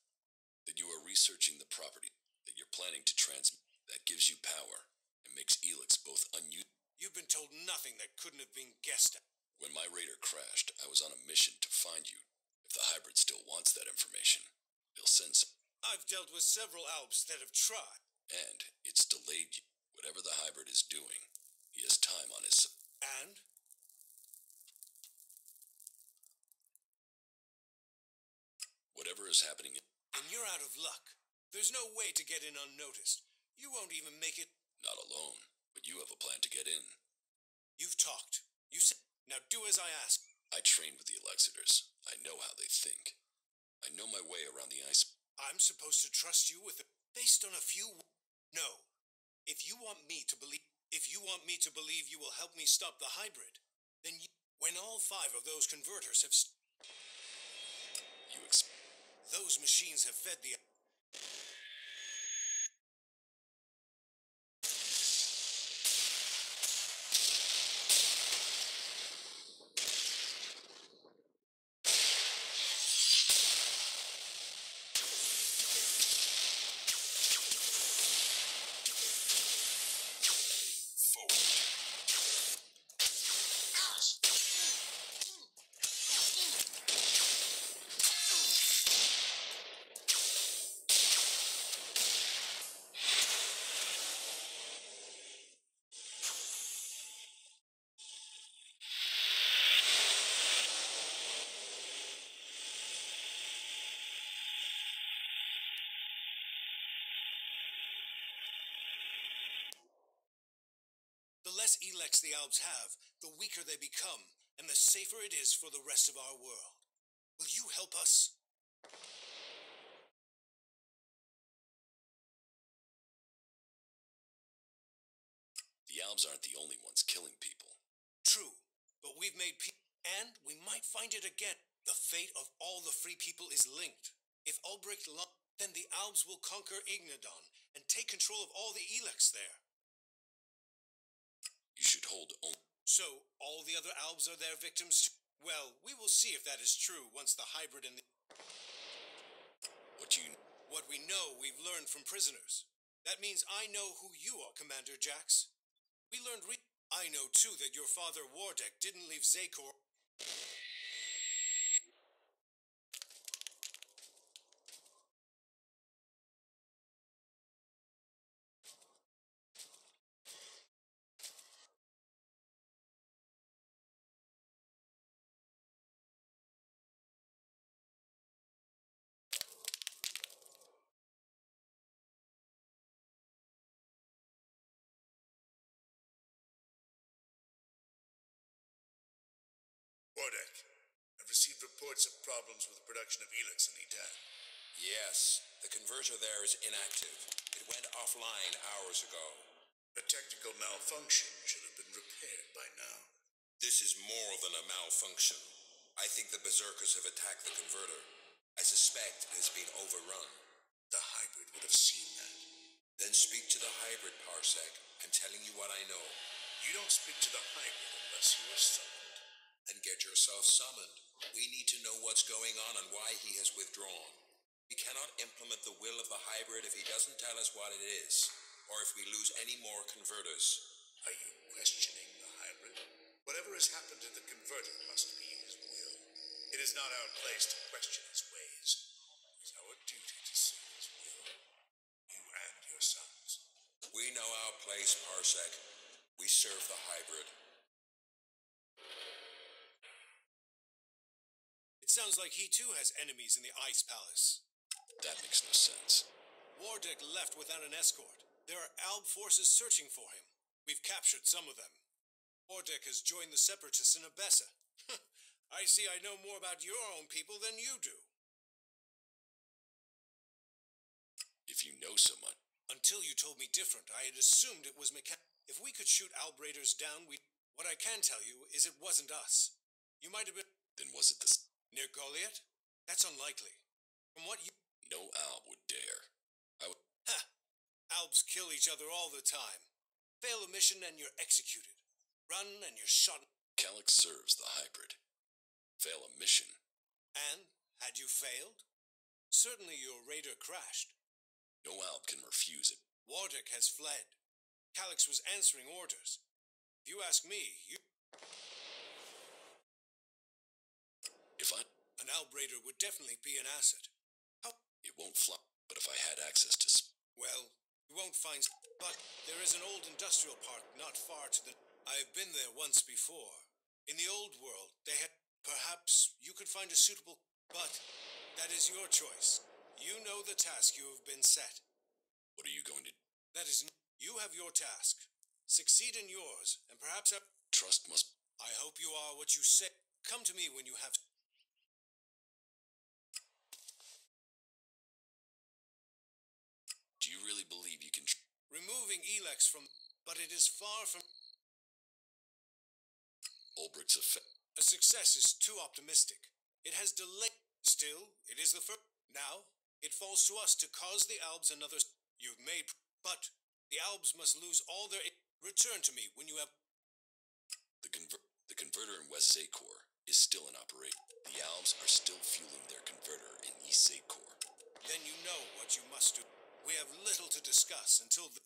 That you are researching the property that you're planning to transmit. That gives you power and makes ELEX both unused. You've been told nothing that couldn't have been guessed at. When my raider crashed, I was on a mission to find you. If the hybrid still wants that information, he'll send some. I've dealt with several Albs that have tried. And it's delayed you. Whatever the hybrid is doing, he has time on his... And? Whatever is happening... And you're out of luck. There's no way to get in unnoticed. You won't even make it... Not alone, but you have a plan to get in. You've talked. You said... Now do as I ask. I trained with the Alexiters. I know how they think. I know my way around the ice... I'm supposed to trust you with it based on a few... No. If you want me to believe you will help me stop the hybrid, then when all 5 of those converters have... Those machines have fed the... The less ELEX the Albs have, the weaker they become, and the safer it is for the rest of our world. Will you help us? Albs aren't the only ones killing people. True, but we've made and we might find it again. The fate of all the free people is linked. If Ulbricht then the Albs will conquer Ignadon and take control of all the ELEX there. You should hold So, all the other Albs are their victims too? Well, we will see if that is true once the hybrid and the... What we know, we've learned from prisoners. That means I know who you are, Commander Jax. We learned I know, too, that your father, Wardek, didn't leave Zakor... Wardek, I've received reports of problems with the production of ELEX in Edan. Yes, the converter there is inactive. It went offline hours ago. A technical malfunction should have been repaired by now. This is more than a malfunction. I think the Berserkers have attacked the converter. I suspect it has been overrun. The hybrid would have seen that. Then speak to the hybrid, Parsec. I'm telling you what I know. You don't speak to the hybrid unless you are summoned. And get yourself summoned. We need to know what's going on and why he has withdrawn. We cannot implement the will of the hybrid if he doesn't tell us what it is, or if we lose any more converters. Are you questioning the hybrid? Whatever has happened to the converter must be his will. It is not our place to question his ways. It is our duty to see his will. You and your sons. We know our place, Parsec. We serve the hybrid. It sounds like he too has enemies in the Ice Palace. That makes no sense. Wardek left without an escort. There are Alb forces searching for him. We've captured some of them. Wardek has joined the Separatists in Abessa. I see I know more about your own people than you do. If you know someone... Until you told me different, I had assumed it was If we could shoot Alb raiders down, What I can tell you is it wasn't us. You might have been... Then was it the... Near Goliath? That's unlikely. From what you... No Alb would dare. Ha! Albs kill each other all the time. Fail a mission and you're executed. Run and you're shot. Calyx serves the hybrid. Fail a mission. And, had you failed? Certainly your raider crashed. No Alb can refuse it. Wardek has fled. Calyx was answering orders. If you ask me, An Alb raider would definitely be an asset. It won't fly, but if I had access to... Well, you won't find... But there is an old industrial park not far to the... I've been there once before. In the old world, they had... Perhaps you could find a suitable... But that is your choice. You know the task you have been set. What are you going to... That is... You have your task. Succeed in yours, and perhaps... Trust must... I hope you are what you say. Come to me when you have... Do you really believe you can... Removing ELEX from... But it is far from... Ulbricht's effect... A success is too optimistic. It has delayed... Still, it is the first... Now, it falls to us to cause the Albs another... You've made... But the Albs must lose all their... Return to me when you have... The converter in West Zakor is still in operation. The Albs are still fueling their converter in East Zakor. Then you know what you must do. We have little to discuss until the...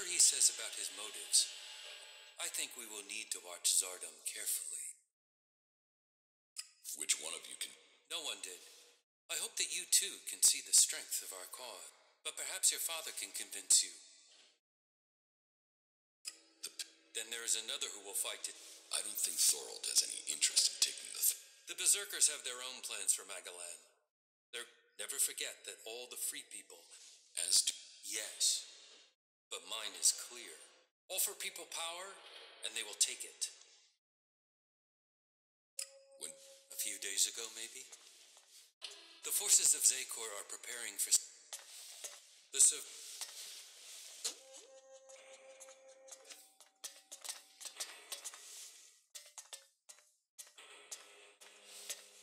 whatever he says about his motives, I think we will need to watch Zardom carefully. Which one of you can... No one did. I hope that you too can see the strength of our cause, but perhaps your father can convince you. Then there is another who will fight it. I don't think Thorold has any interest in taking the... The Berserkers have their own plans for Magalan. Never forget that all the free people... As do... Yes, but mine is clear. Offer people power, and they will take it. When... A few days ago, maybe? The forces of Zakor are preparing for...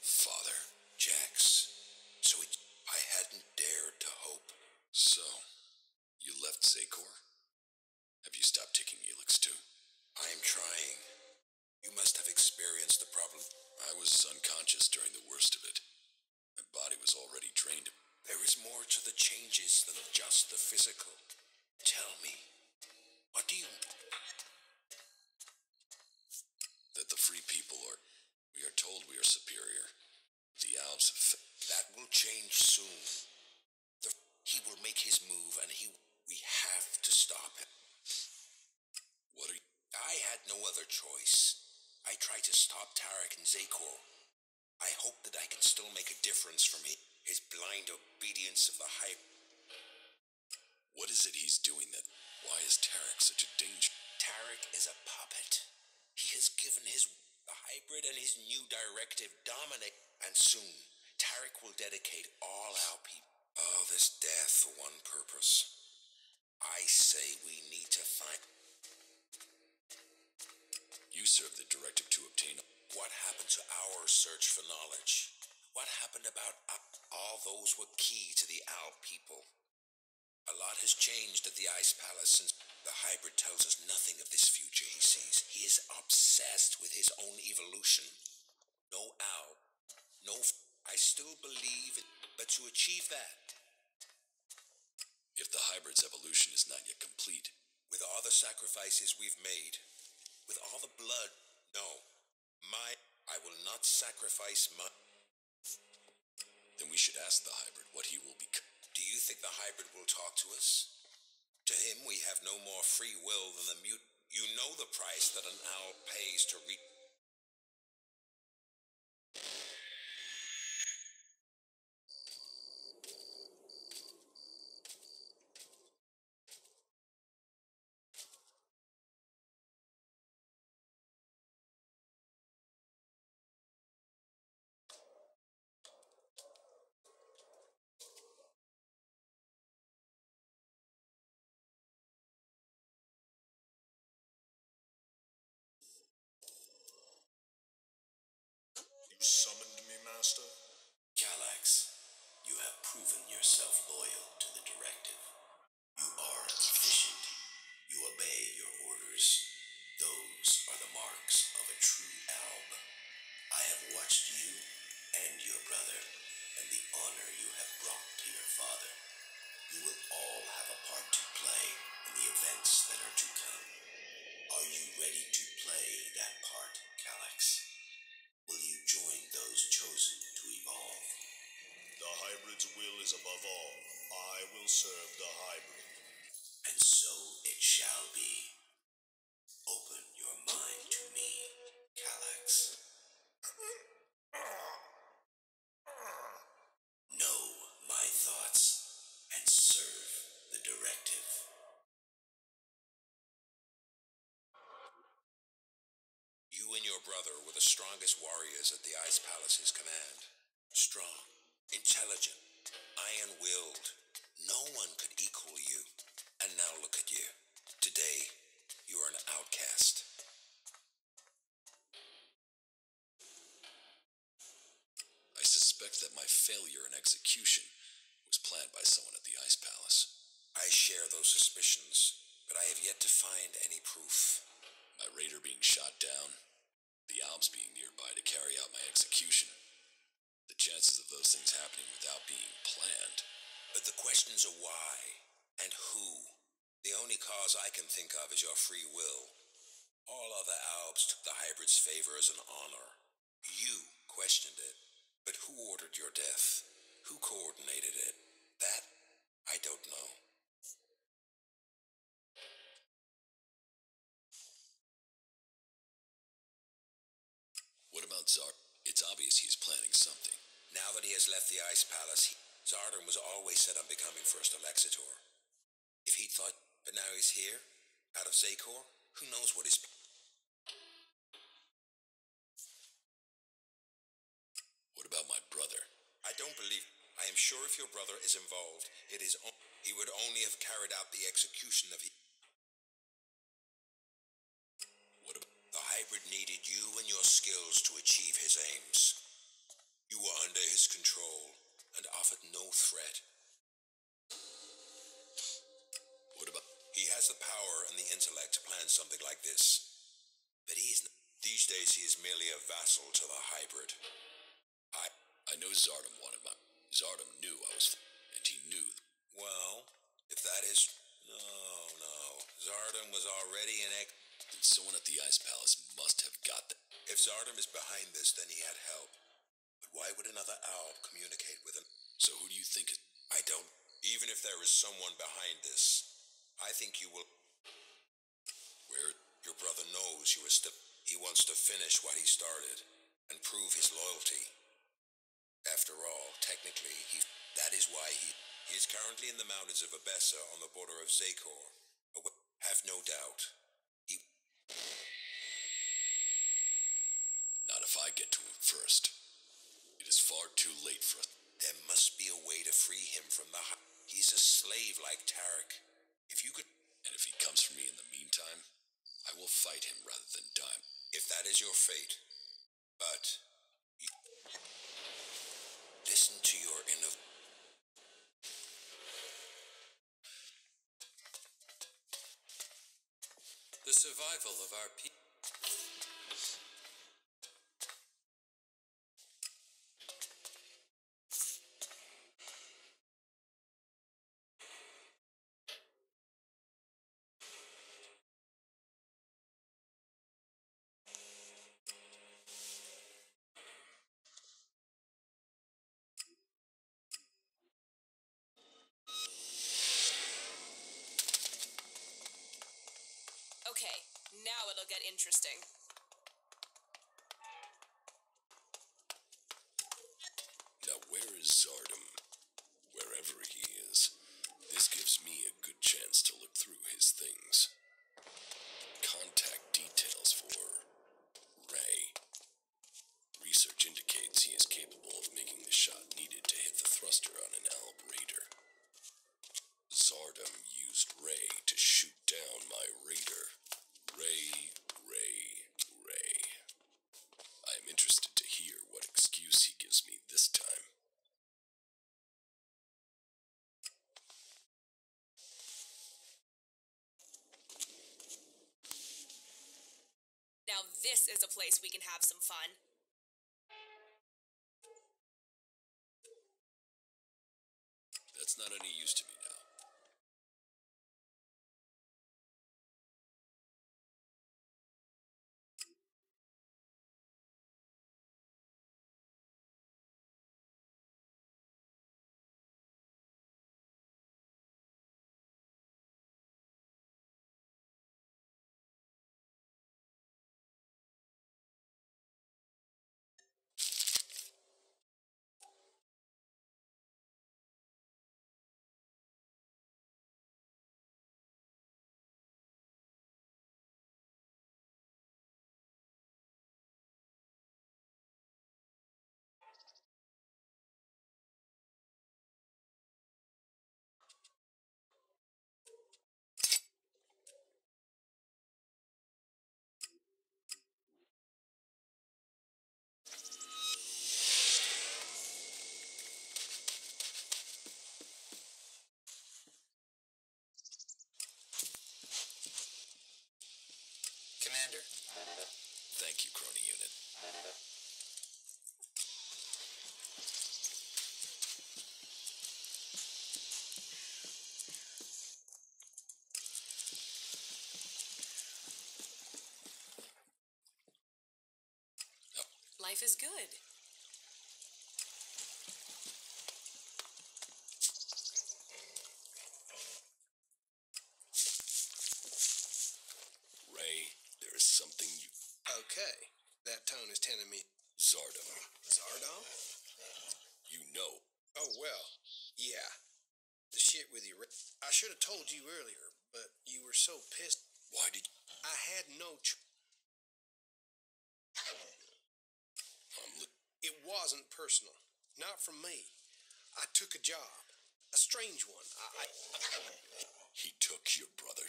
Father, Jax, I hadn't dared to hope. So, you left Zakor? Have you stopped taking ELEX too? I am trying. You must have experienced the problem. I was unconscious during the worst of it. My body was already drained. There is more to the changes than just the physical. Tell me, what do you... That the free people are... We are told we are superior. The Alps have... That will change soon. He will make his move, and we have to stop him. What are you... I had no other choice. I tried to stop Tarek and Zakor. I hope that I can still make a difference from his blind obedience of the hype. What is it he's doing that... Why is Tarek such a danger? Tarek is a puppet. He has given the hybrid and his new directive dominate. And soon, Tarek will dedicate all our people. All this death for one purpose. I say we need to find... You served the directive to obtain... What happened to our search for knowledge? What happened about all those were key to the Owl people? A lot has changed at the Ice Palace since the hybrid tells us nothing of this future he sees. He is obsessed with his own evolution. No Owl. I still believe it, but to achieve that... If the hybrid's evolution is not yet complete... With all the sacrifices we've made, with all the blood, no. I will not sacrifice my... Then we should ask the hybrid what he will become. Do you think the hybrid will talk to us? To him, we have no more free will than the mute. You know the price that an owl pays to reach... You summoned me, Master? Calax, you have proven yourself loyal to the directive. You are efficient. You obey your orders. Those are the marks of a true alb. I have watched you and your brother, and the honor you have brought to your father. You will all have a part to play in the events that are to come. Are you ready to play that part, Calax? Will you join those chosen to evolve? The hybrid's will is above all. I will serve the hybrid. And so it shall be. Open your mind to me, Calax. Know my thoughts and serve the directive. You and your brother were the strongest warriors at the Ice Palace's command. Strong, intelligent, iron-willed. No one could equal you. And now look at you. Today, you are an outcast. I suspect that my failure in execution was planned by someone at the Ice Palace. I share those suspicions, but I have yet to find any proof. My raider being shot down, the Alps being nearby to carry out my execution. The chances of those things happening without being planned. But the questions are why and who. The only cause I can think of is your free will. All other Albs took the hybrid's favor as an honor. You questioned it. But who ordered your death? Who coordinated it? That, I don't know. What about Zard? It's obvious he's planning something. Now that he has left the Ice Palace, Zardom was always set on becoming first Alexitor. If he thought, but now he's here, out of Zakor, who knows what his... What about my brother? I don't believe... I am sure if your brother is involved, it is... he would only have carried out the execution of... What about... The hybrid needed you and your skills to achieve his aims. You were under his control and offered no threat. What about... He has the power and the intellect to plan something like this. But he is... These days he is merely a vassal to the hybrid. I know Zardom wanted my... Zardom knew I was... and he knew... Well, if that is... No. Zardom was already an Then someone at the Ice Palace must have got that. If Zardom is behind this, then he had help. But why would another Alb communicate with him? So who do you think is... I don't... Even if there is someone behind this, I think you will... Where... Your brother knows you are still... He wants to finish what he started and prove his loyalty. After all, technically, that is why he is currently in the mountains of Abessa on the border of Zakor. Have no doubt. Not if I get to him first. It is far too late for us. There must be a way to free him from the... He's a slave like Tarek. If you could... And if he comes for me in the meantime, I will fight him rather than die. If that is your fate. But... Listen to your inner... The survival of our people. Okay, now it'll get interesting. Now where is Zardom? Wherever he is, this gives me a good chance to look through his things. Contact details for... Ray. Research indicates he is capable of making the shot needed to hit the thruster on an Alb Raider. Zardom used Ray to shoot down my Raider. Ray. I am interested to hear what excuse he gives me this time. Now this is a place we can have some fun. That's not any use to me now. Commander. Thank you, Crony Unit. life is good. Ray, there is something you... Okay, that tone is telling me Zardom. Zardom? You know. Oh, well, yeah. The shit with you. I should have told you earlier, but you were so pissed. Why did... I had no It wasn't personal. Not from me. I took a job. A strange one. He took your brother?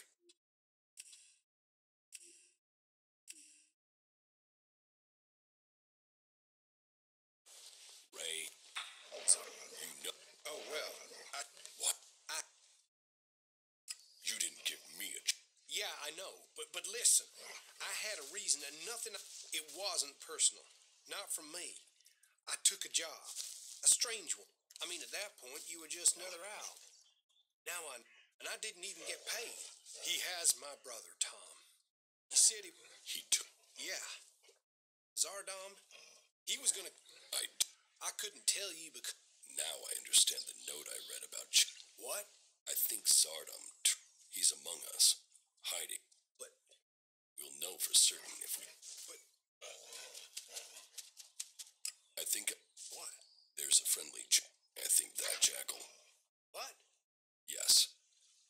Ray, you know... Oh, well, What? You didn't give me a... Yeah, I know, but listen. I had a reason and nothing... It wasn't personal. Not from me. I took a job. A strange one. I mean, at that point, you were just another owl. Now and I didn't even get paid. He has my brother, Tom. He said He took... Yeah. Zardom, he was gonna... I couldn't tell you because... Now I understand the note I read about you. What? I think Zardom... He's among us. Hiding. But... We'll know for certain if we... But... I think... What? There's a friendly... I think that jackal... What? Yes.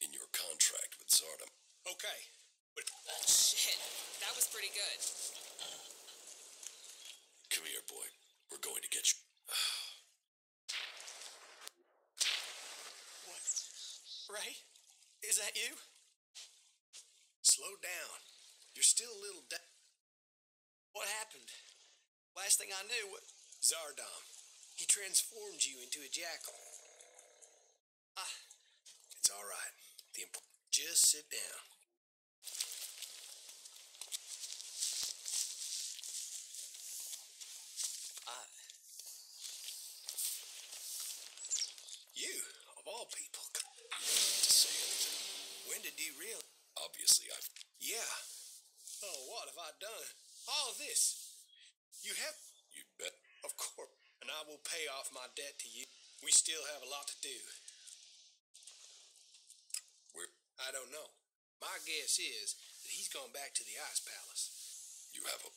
In your contract with Zardom. Okay. But... Shit, that was pretty good. Come here, boy. We're going to get you. What? Ray? Is that you? Slow down. You're still a little What happened? Last thing I knew was... Zardom. He transformed you into a jackal. It's all right. Just sit down. You, of all people, To say anything. when did you realize? Obviously, I've... Yeah. Oh, what have I done? All of this. You have... You bet. Of course. And I will pay off my debt to you. We still have a lot to do. I don't know. My guess is that he's gone back to the Ice Palace. You have a...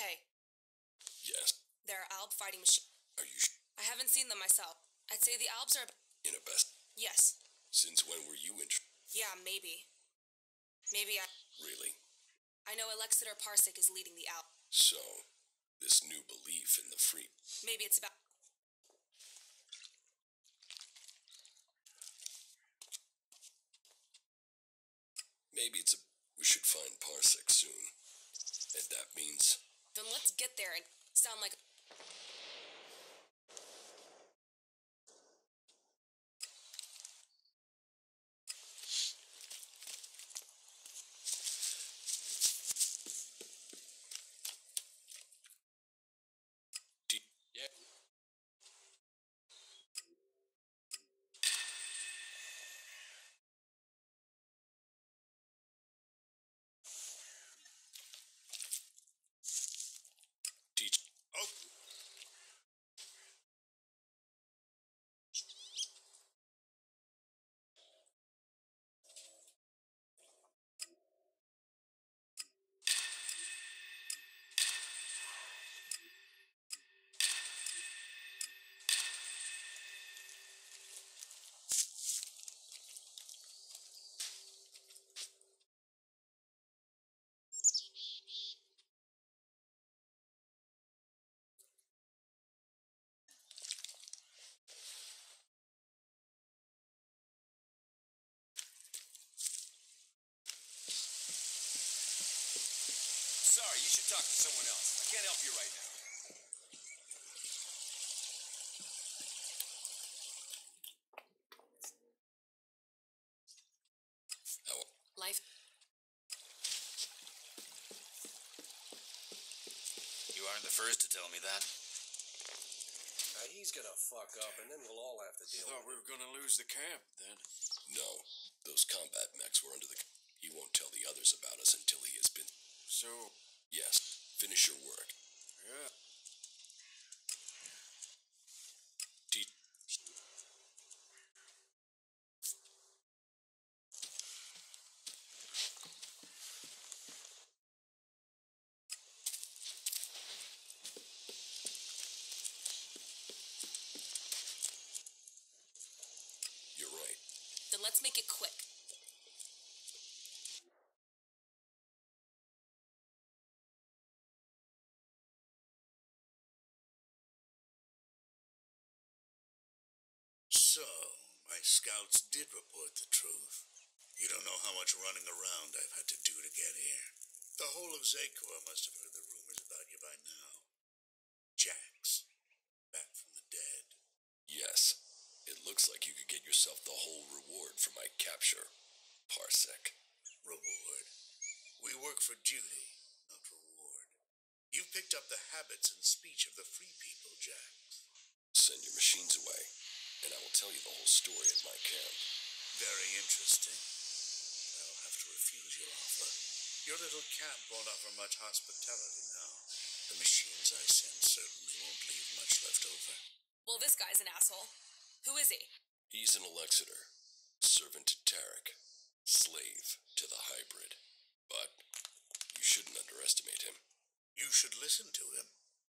Hey, Yes. there are Alb fighting machines. Are you I haven't seen them myself. I'd say the Albs are... in a best... Yes. Since when were you in... Yeah, maybe. Maybe I... Really? I know Alexander Parsec is leading the Alb. So, this new belief in the free... Maybe it's about... Maybe it's a... We should find Parsec soon. And that means... Then let's get there and sound like... sorry. You should talk to someone else. I can't help you right now. Life. You aren't the first to tell me that. He's gonna fuck up, and then we'll all have to deal Thought we with it. were gonna lose the camp, then. No, those combat mechs were under the... He won't tell the others about us until he has been... So, Yes, finish your work. yeah. Te- You're right. Then let's make it quick. So, my scouts did report the truth. You don't know how much running around I've had to do to get here. The whole of Zakor must have heard the rumors about you by now. Jax, back from the dead. Yes, it looks like you could get yourself the whole reward for my capture. Parsec. Reward. We work for duty, not reward. You've picked up the habits and speech of the free people, Jax. Send your machines away, and I will tell you the whole story at my camp. Very interesting. I'll have to refuse your offer. Your little camp won't offer much hospitality now. The machines I send certainly won't leave much left over. Well, this guy's an asshole. Who is he? He's an Elexiter, servant to Tarek, slave to the hybrid. But you shouldn't underestimate him. You should listen to him.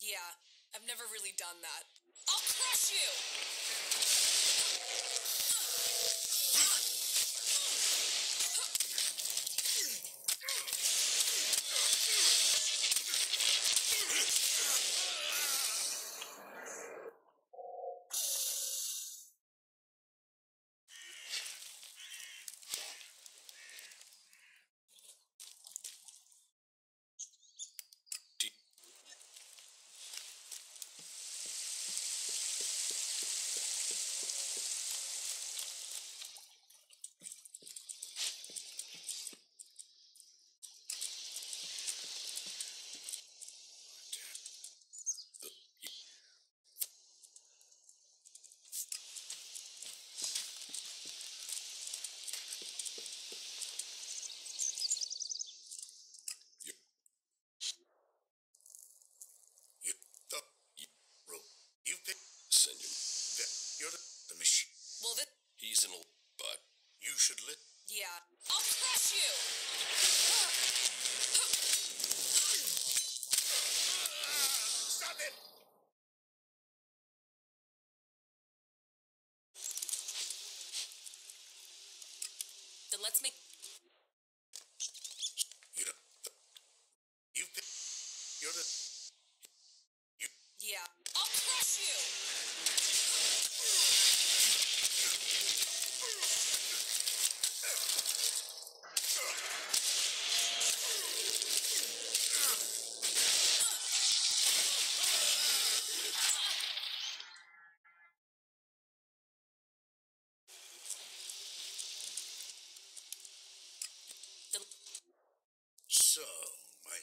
Yeah, I've never really done that. I'll crush you! Te- the, you, You, the, you, you picked send him. you're the machine. Well, this... He's an but You should Yeah. I'll crush you! Stop it! Then let's make... You don't. You picked. You're the. You. Yeah. I'll crush you! Then... So, my.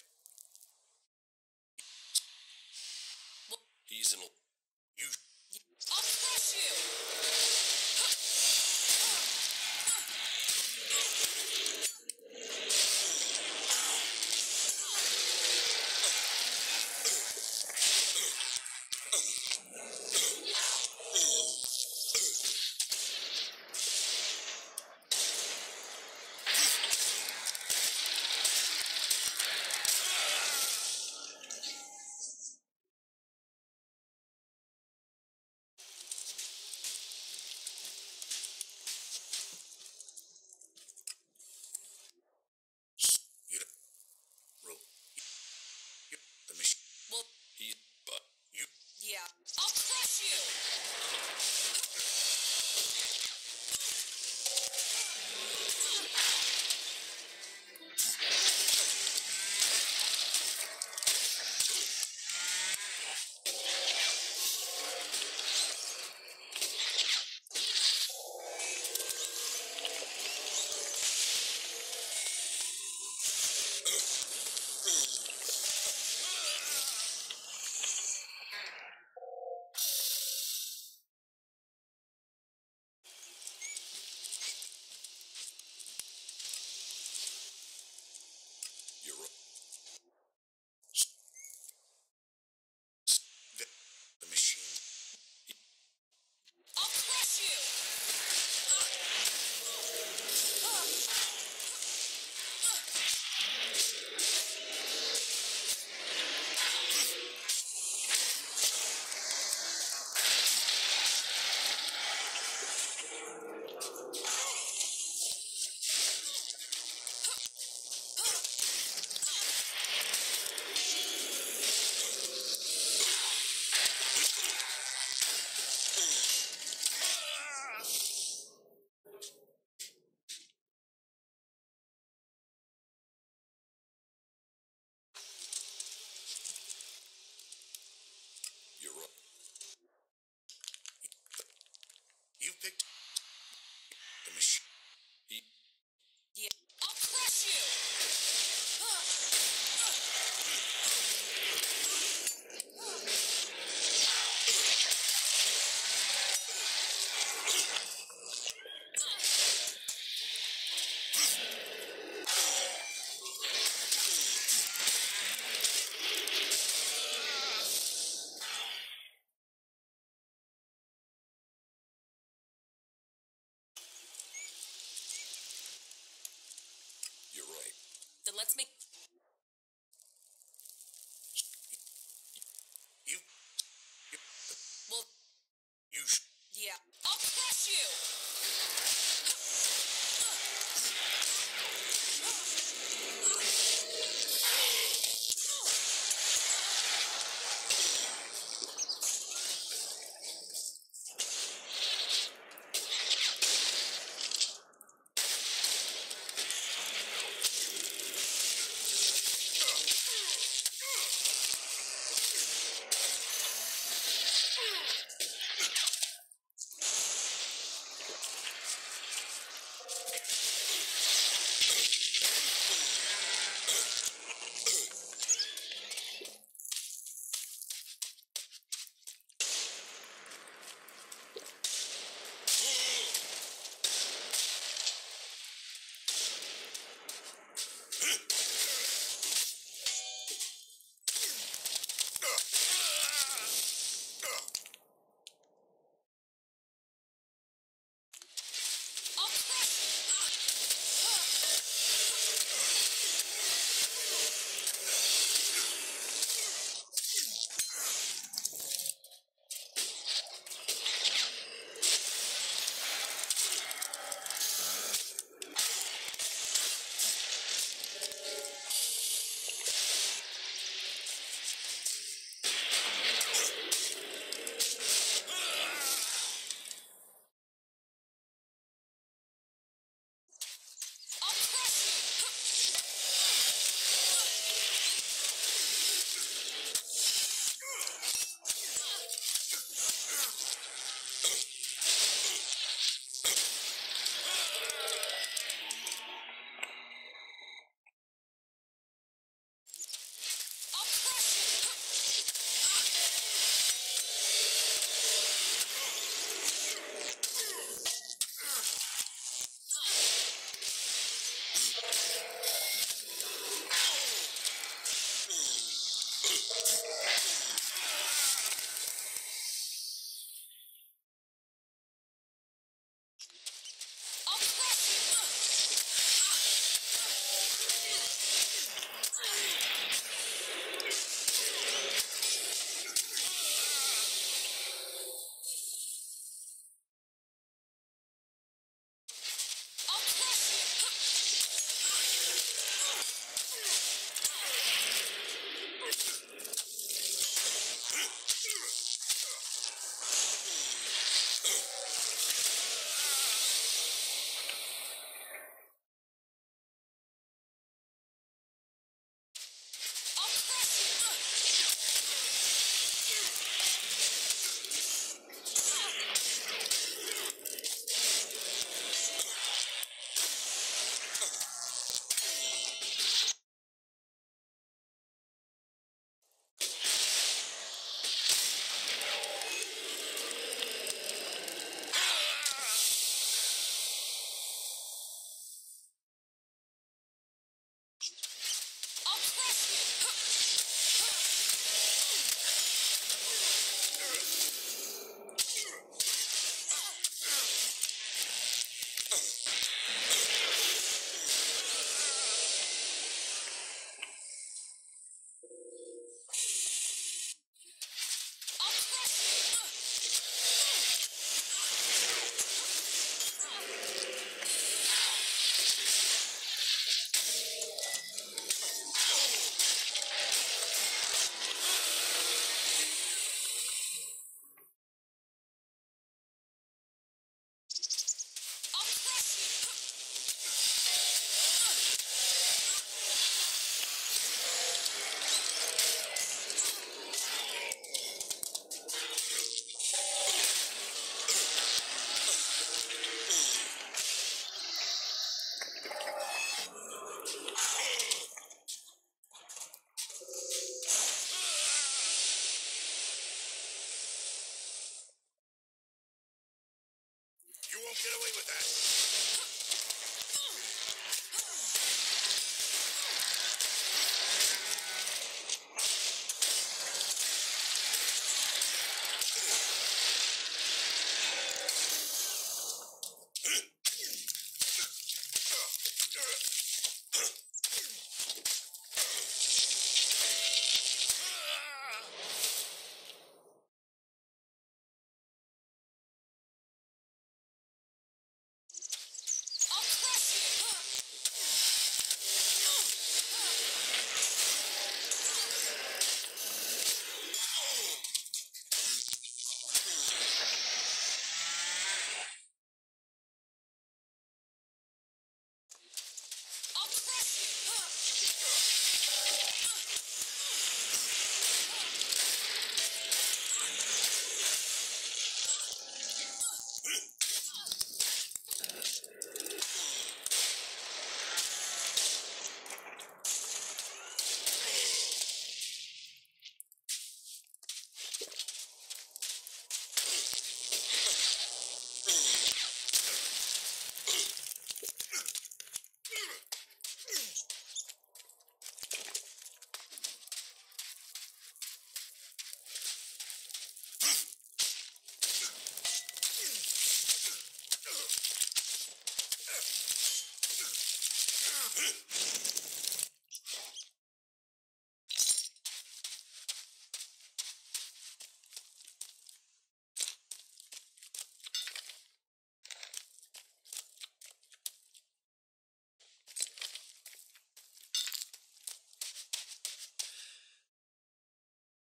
he's an You. I'll crush let's make... You... Well, You yeah. I'll crush you!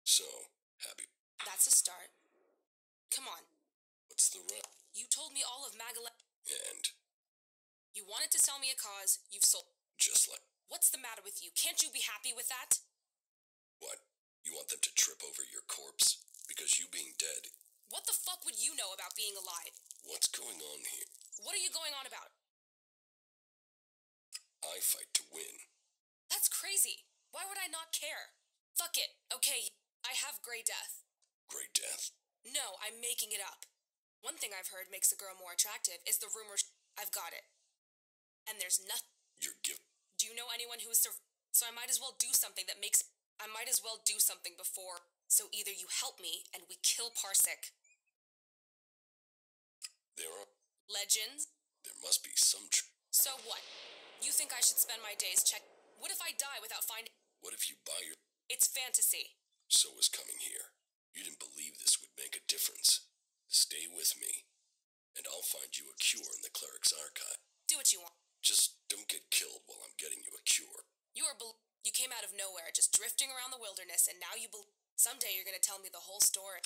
So, happy. That's a start. Come on. What's the rest? You told me all of Magale. And You wanted to sell me a cause, you've sold. just like What's the matter with you? Can't you be happy with that? what? You want them to trip over your corpse? Because you being dead. What the fuck would you know about being alive? What's going on here? What are you going on about? I fight to win. That's crazy. Why would I not care? Fuck it. Okay, I have Grey Death. Great death. No, I'm making it up. One thing I've heard makes a girl more attractive is the rumor. I've got it. And there's nothing. You're giv- Do you know anyone who's so I might as well do something that makes. I might as well do something before. So either you help me and we kill Parsec. There are. Legends? There must be some. So what? You think I should spend my days check? What if I die without finding? What if you buy your. It's fantasy. So was coming here. You didn't believe this would make a difference. Stay with me, and I'll find you a cure in the cleric's archive. Do what you want. Just don't get killed while I'm getting you a cure. You came out of nowhere, just drifting around the wilderness, and now you someday you're gonna tell me the whole story.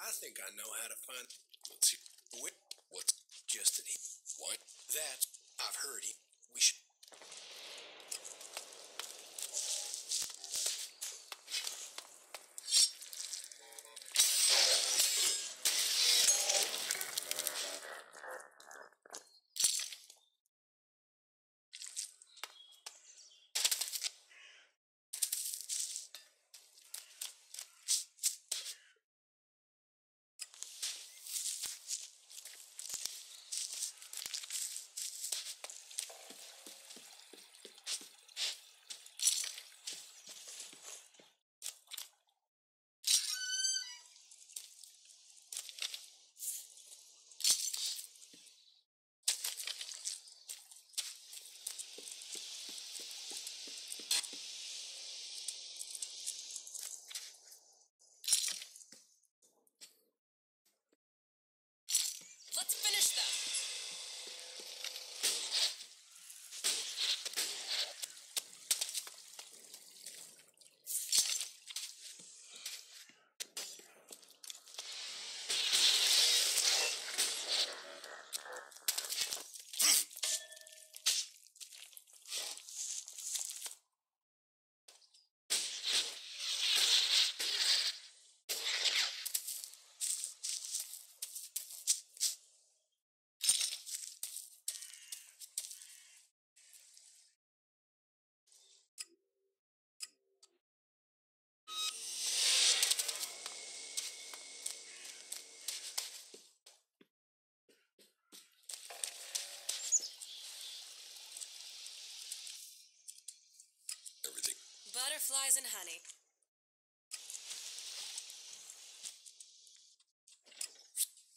I think I know how to find. Let's see. What's Just that he. what? That I've heard he. We should. Let's finish them. Butterflies and honey.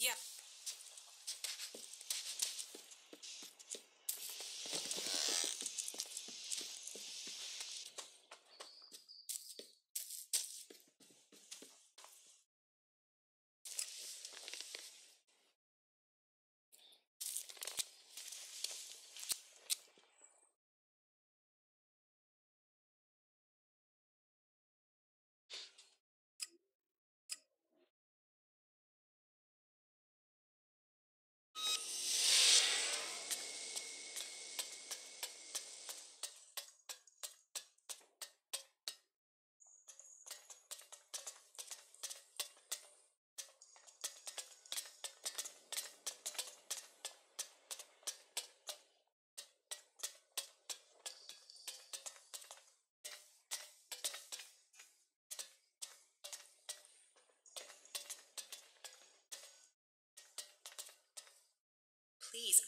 Yep. Please,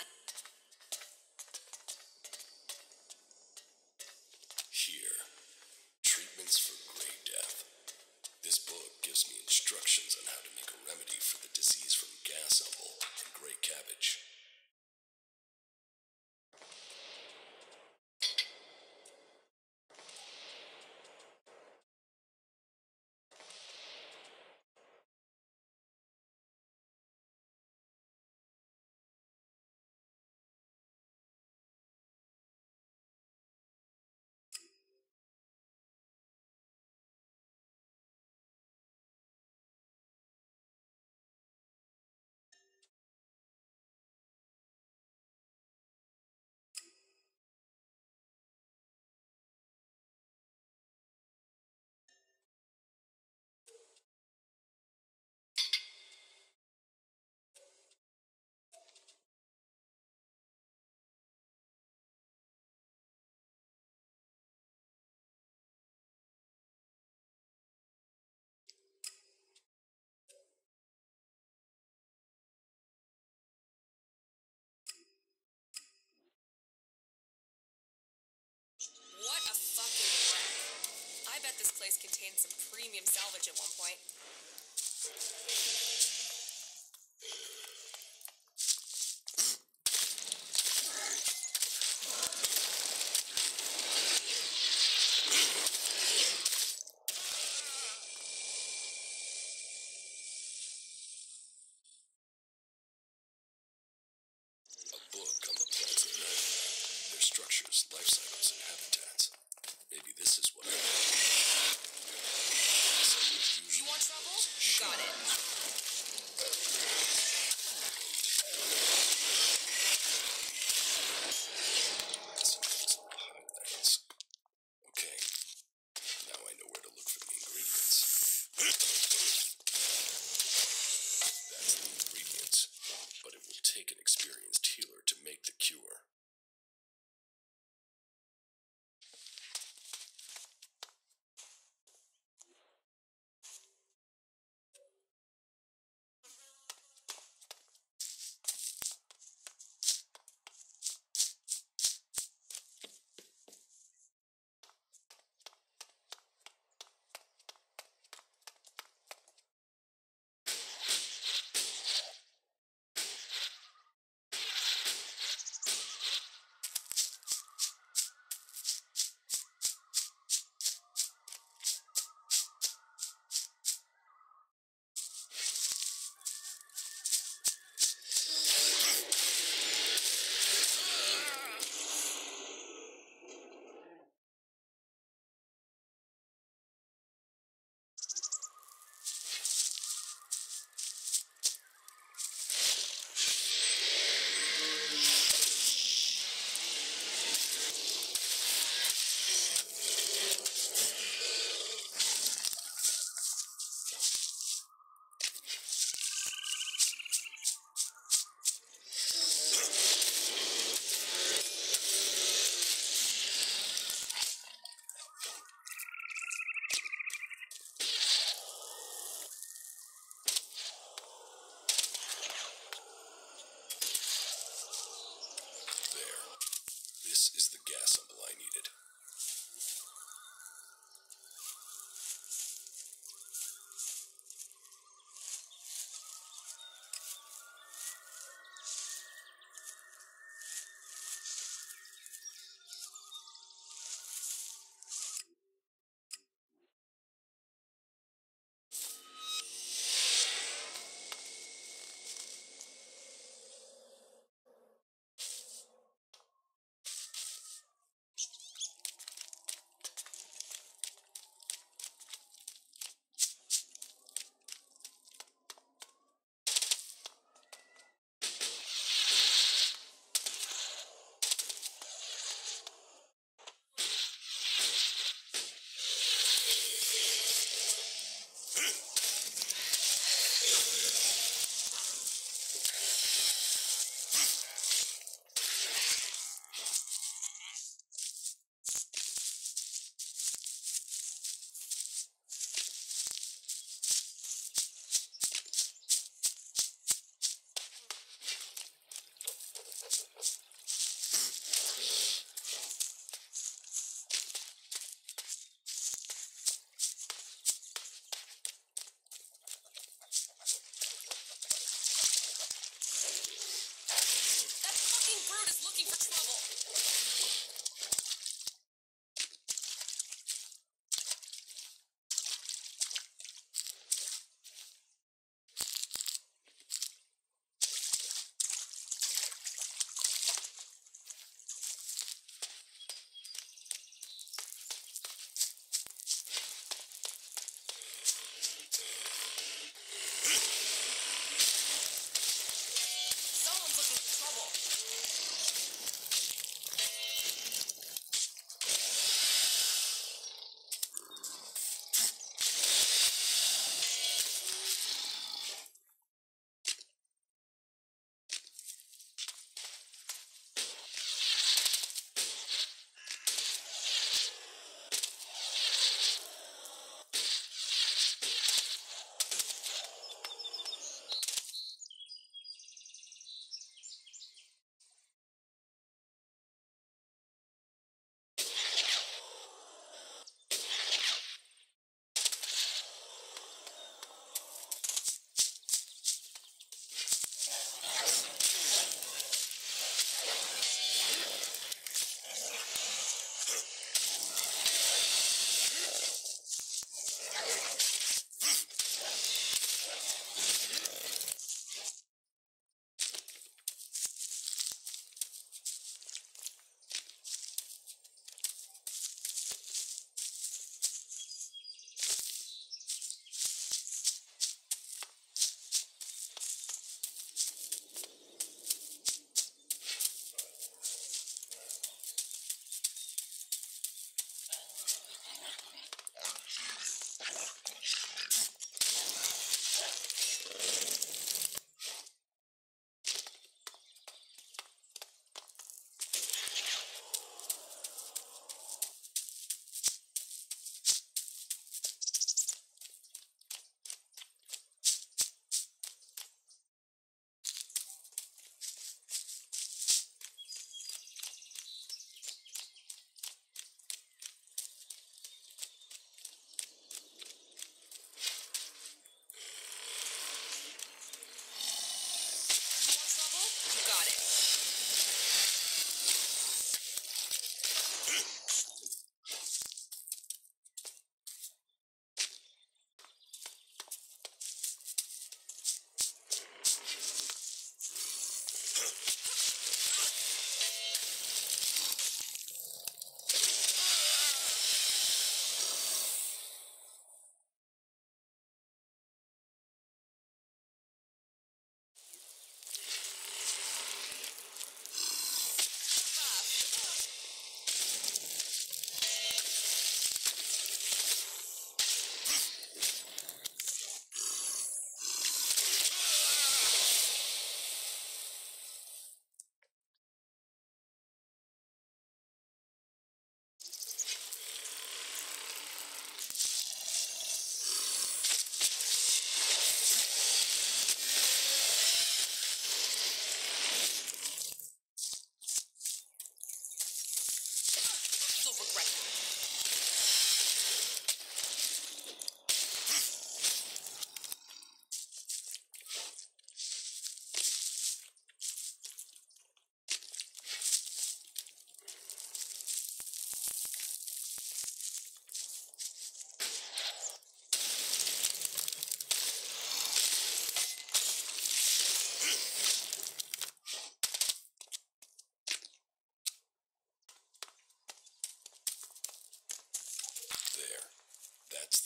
Here, treatments for gray death. This book gives me instructions on how to make a remedy for the disease from gas umble and gray cabbage. what a fucking wreck. I bet this place contained some premium salvage at one point. A book on the plants of Norway, their structures, life cycles, and habitats. Maybe this is what I want. You want trouble? You got it.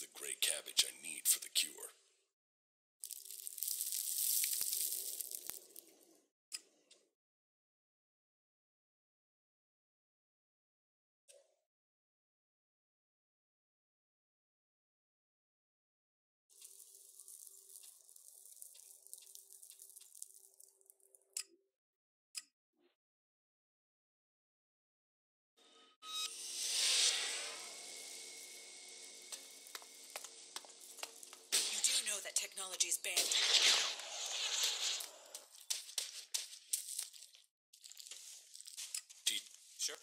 the gray cabbage I need for the cure. You do know that technology is banned. Sure.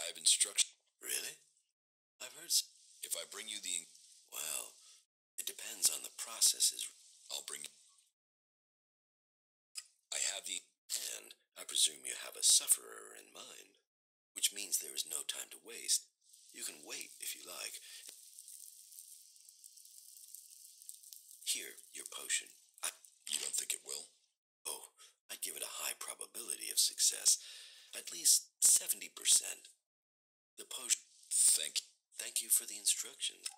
I have instructions. Really? I've heard If I bring you the... Well, it depends on the processes. I'll bring... I have the... And I presume you have a sufferer in mind, which means there is no time to waste. You can wait if you like. Here, your potion. You don't think it will? Oh, I'd give it a high probability of success. At least 70%. The potion... Thank you for the instructions.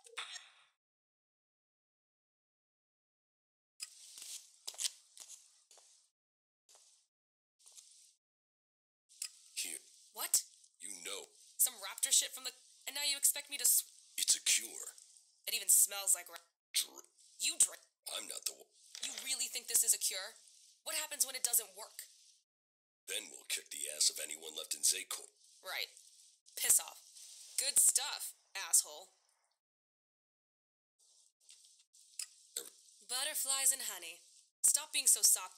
Here. What? You know. Some raptor shit from the... And now you expect me to It's a cure. It even smells like You drink. I'm not the one. You really think this is a cure? What happens when it doesn't work? Then we'll kick the ass of anyone left in Zaycor. Right. Piss off. Good stuff, asshole. Butterflies and honey. Stop being so soft.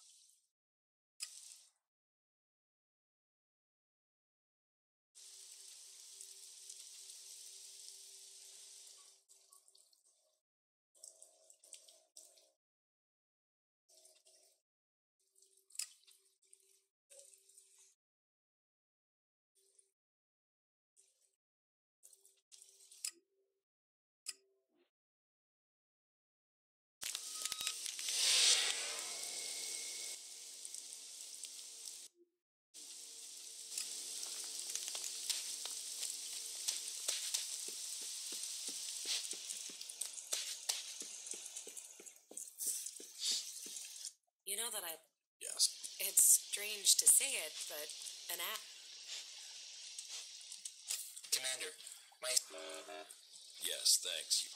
You know that Yes. It's strange to say it, but an app. Commander, my... Yes, thanks.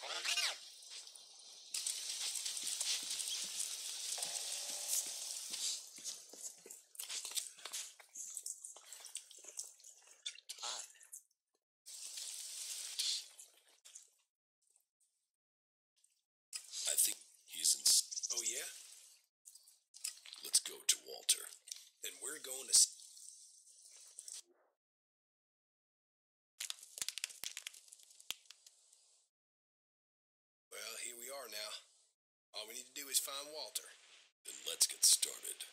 I think he's in... Oh, yeah? Let's go to Walter. Then we're going to... Well, here we are now. All we need to do is find Walter. Then let's get started.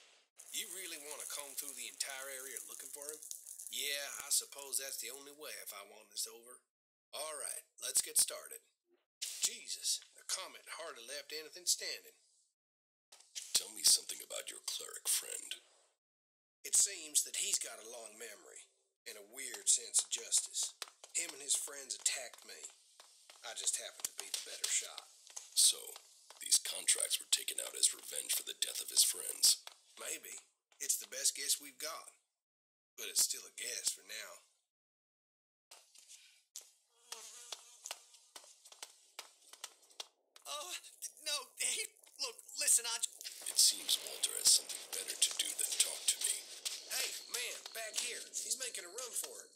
You really want to comb through the entire area looking for him? Yeah, I suppose that's the only way if I want this over. All right, let's get started. Jesus, the comet hardly left anything standing. Tell me something about your cleric friend. It seems that he's got a long memory and a weird sense of justice. Him and his friends attacked me. I just happened to be the better shot. So, these these contracts were taken out as revenge for the death of his friends. Maybe. It's the best guess we've got. But it's still a guess for now. Oh, no, hey, look, listen, It seems Walter has something better to do than talk to me. Hey, man, back here. He's making a run for it.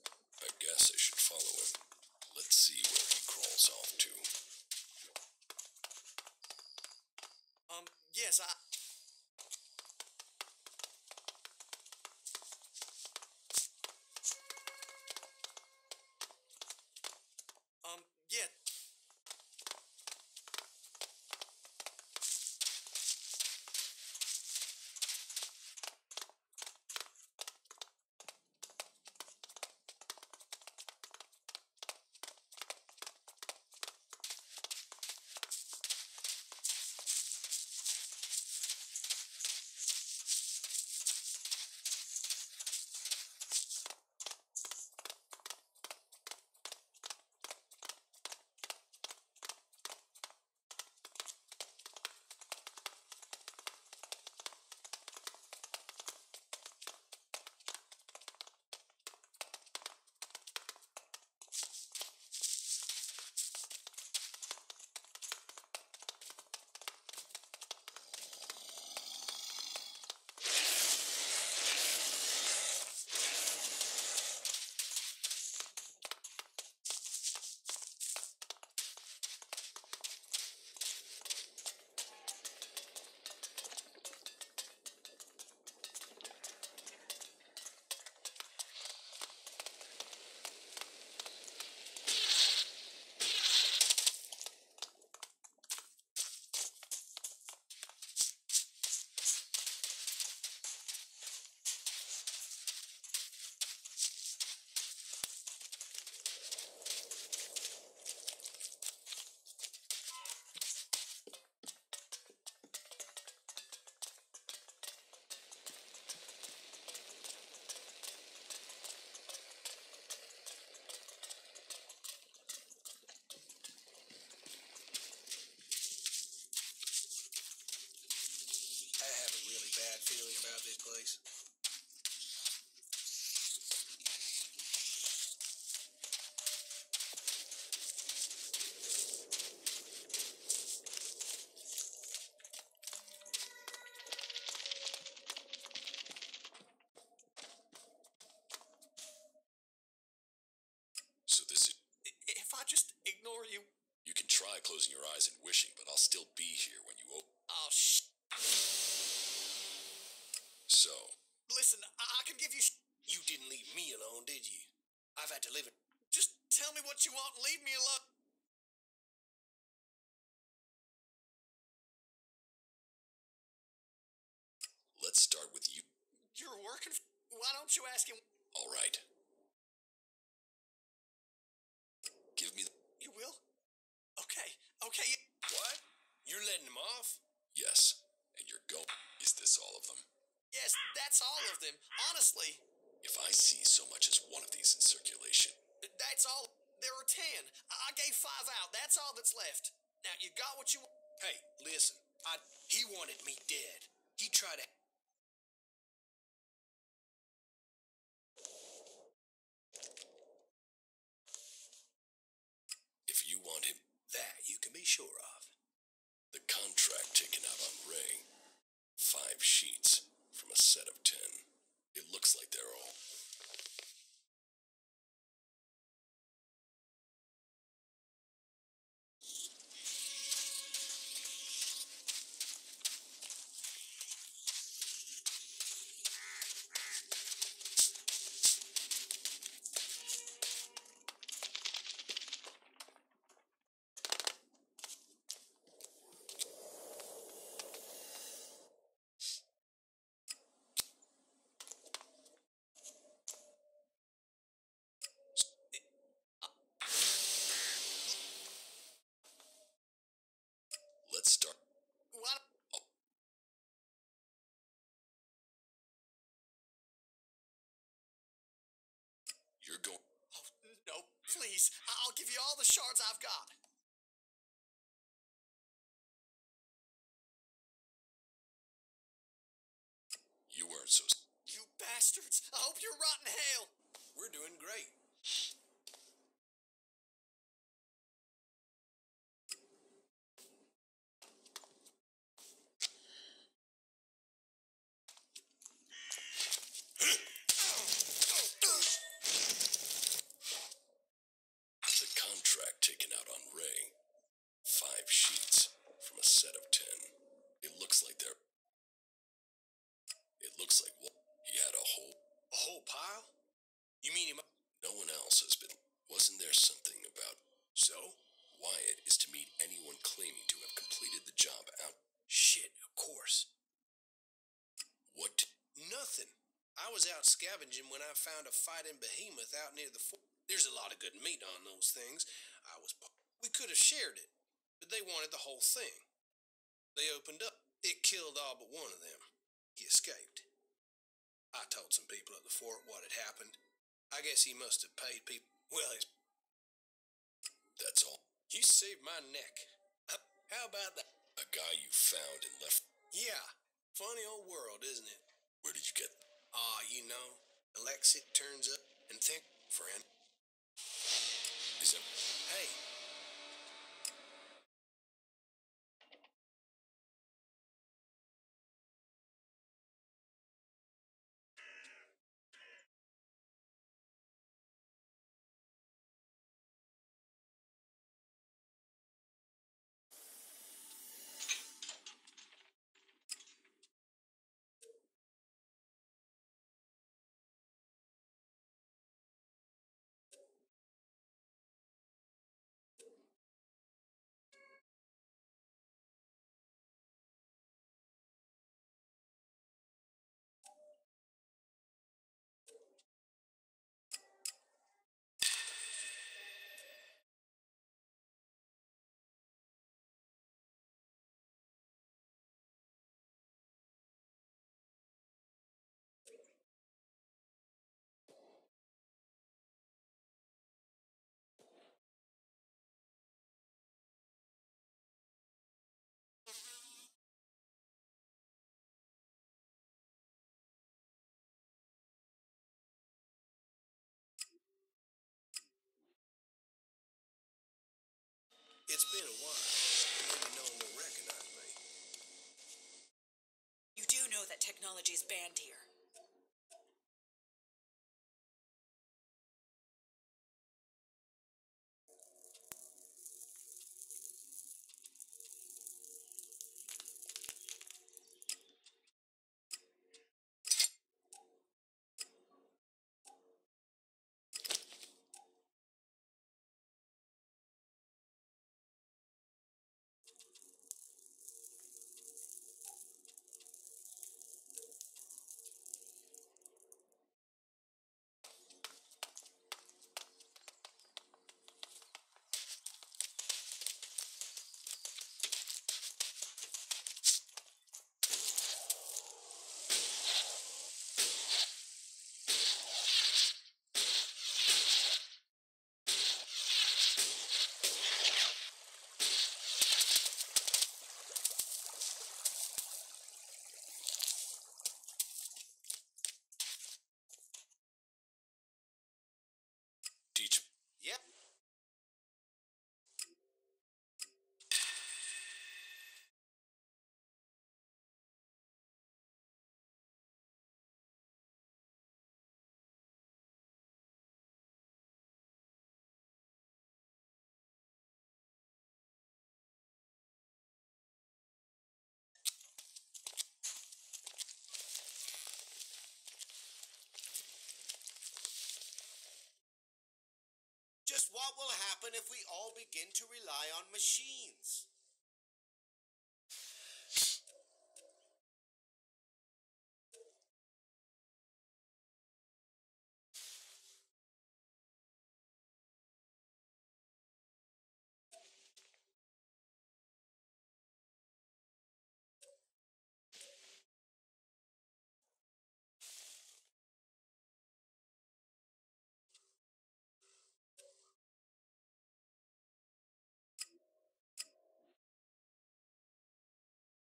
I guess I should follow him. Let's see where he crawls off to. yes, yeah. I have a really bad feeling about this place. So this is... If I just ignore you. You can try closing your eyes and wishing, but I'll still be here when you open... Oh, So, listen, I can give you You didn't leave me alone, did you? I've had to live it. Just tell me what you want and leave me alone. let's start with you. You're working. Why don't you ask him? All right. Give me the... You will? Okay. Okay. What? You're letting him off? Yes, and you're going... Is this all of them? Yes, that's all of them. Honestly. If I see so much as one of these in circulation... That's all. There are 10. I gave 5 out. That's all that's left. Now, you got what you want. Hey, listen. He wanted me dead. He tried to... If you want him... That you can be sure of. The contract taken out on Ray. 5 sheets from a set of 10. It looks like they're all... Let's start... What? Oh. You're going... Oh, no, please. I'll give you all the shards I've got. so... You bastards! I hope you're rotten hell! We're doing great. The contract taken out on Ray. 5 sheets from a set of 10. It looks like they're... It looks like he had a whole... A whole pile? You mean No one else has been... Wasn't there something about... So? Wyatt is to meet anyone claiming to have completed the job out... Shit, of course. What? Nothing. I was out scavenging when I found a fighting behemoth out near the fort. There's a lot of good meat on those things. We could have shared it, but they wanted the whole thing. They opened up. It killed all but one of them. He escaped. I told some people at the fort what had happened. I guess he must have paid people. Well, That's all. you saved my neck. How about that? A guy you found and left... Yeah. Funny old world, isn't it? Where did you get... You know, ELEX it turns up and think, friend. Is it... Hey. It's been a while. Maybe no one will recognize me. You do know that technology is banned here. Teach... Yep. Just what will happen if we all begin to rely on machines?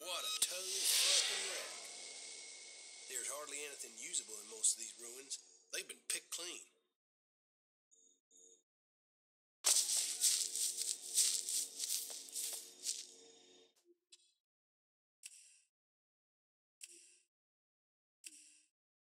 What a total fucking wreck. There's hardly hardly anything usable in most of these ruins. They've been picked clean.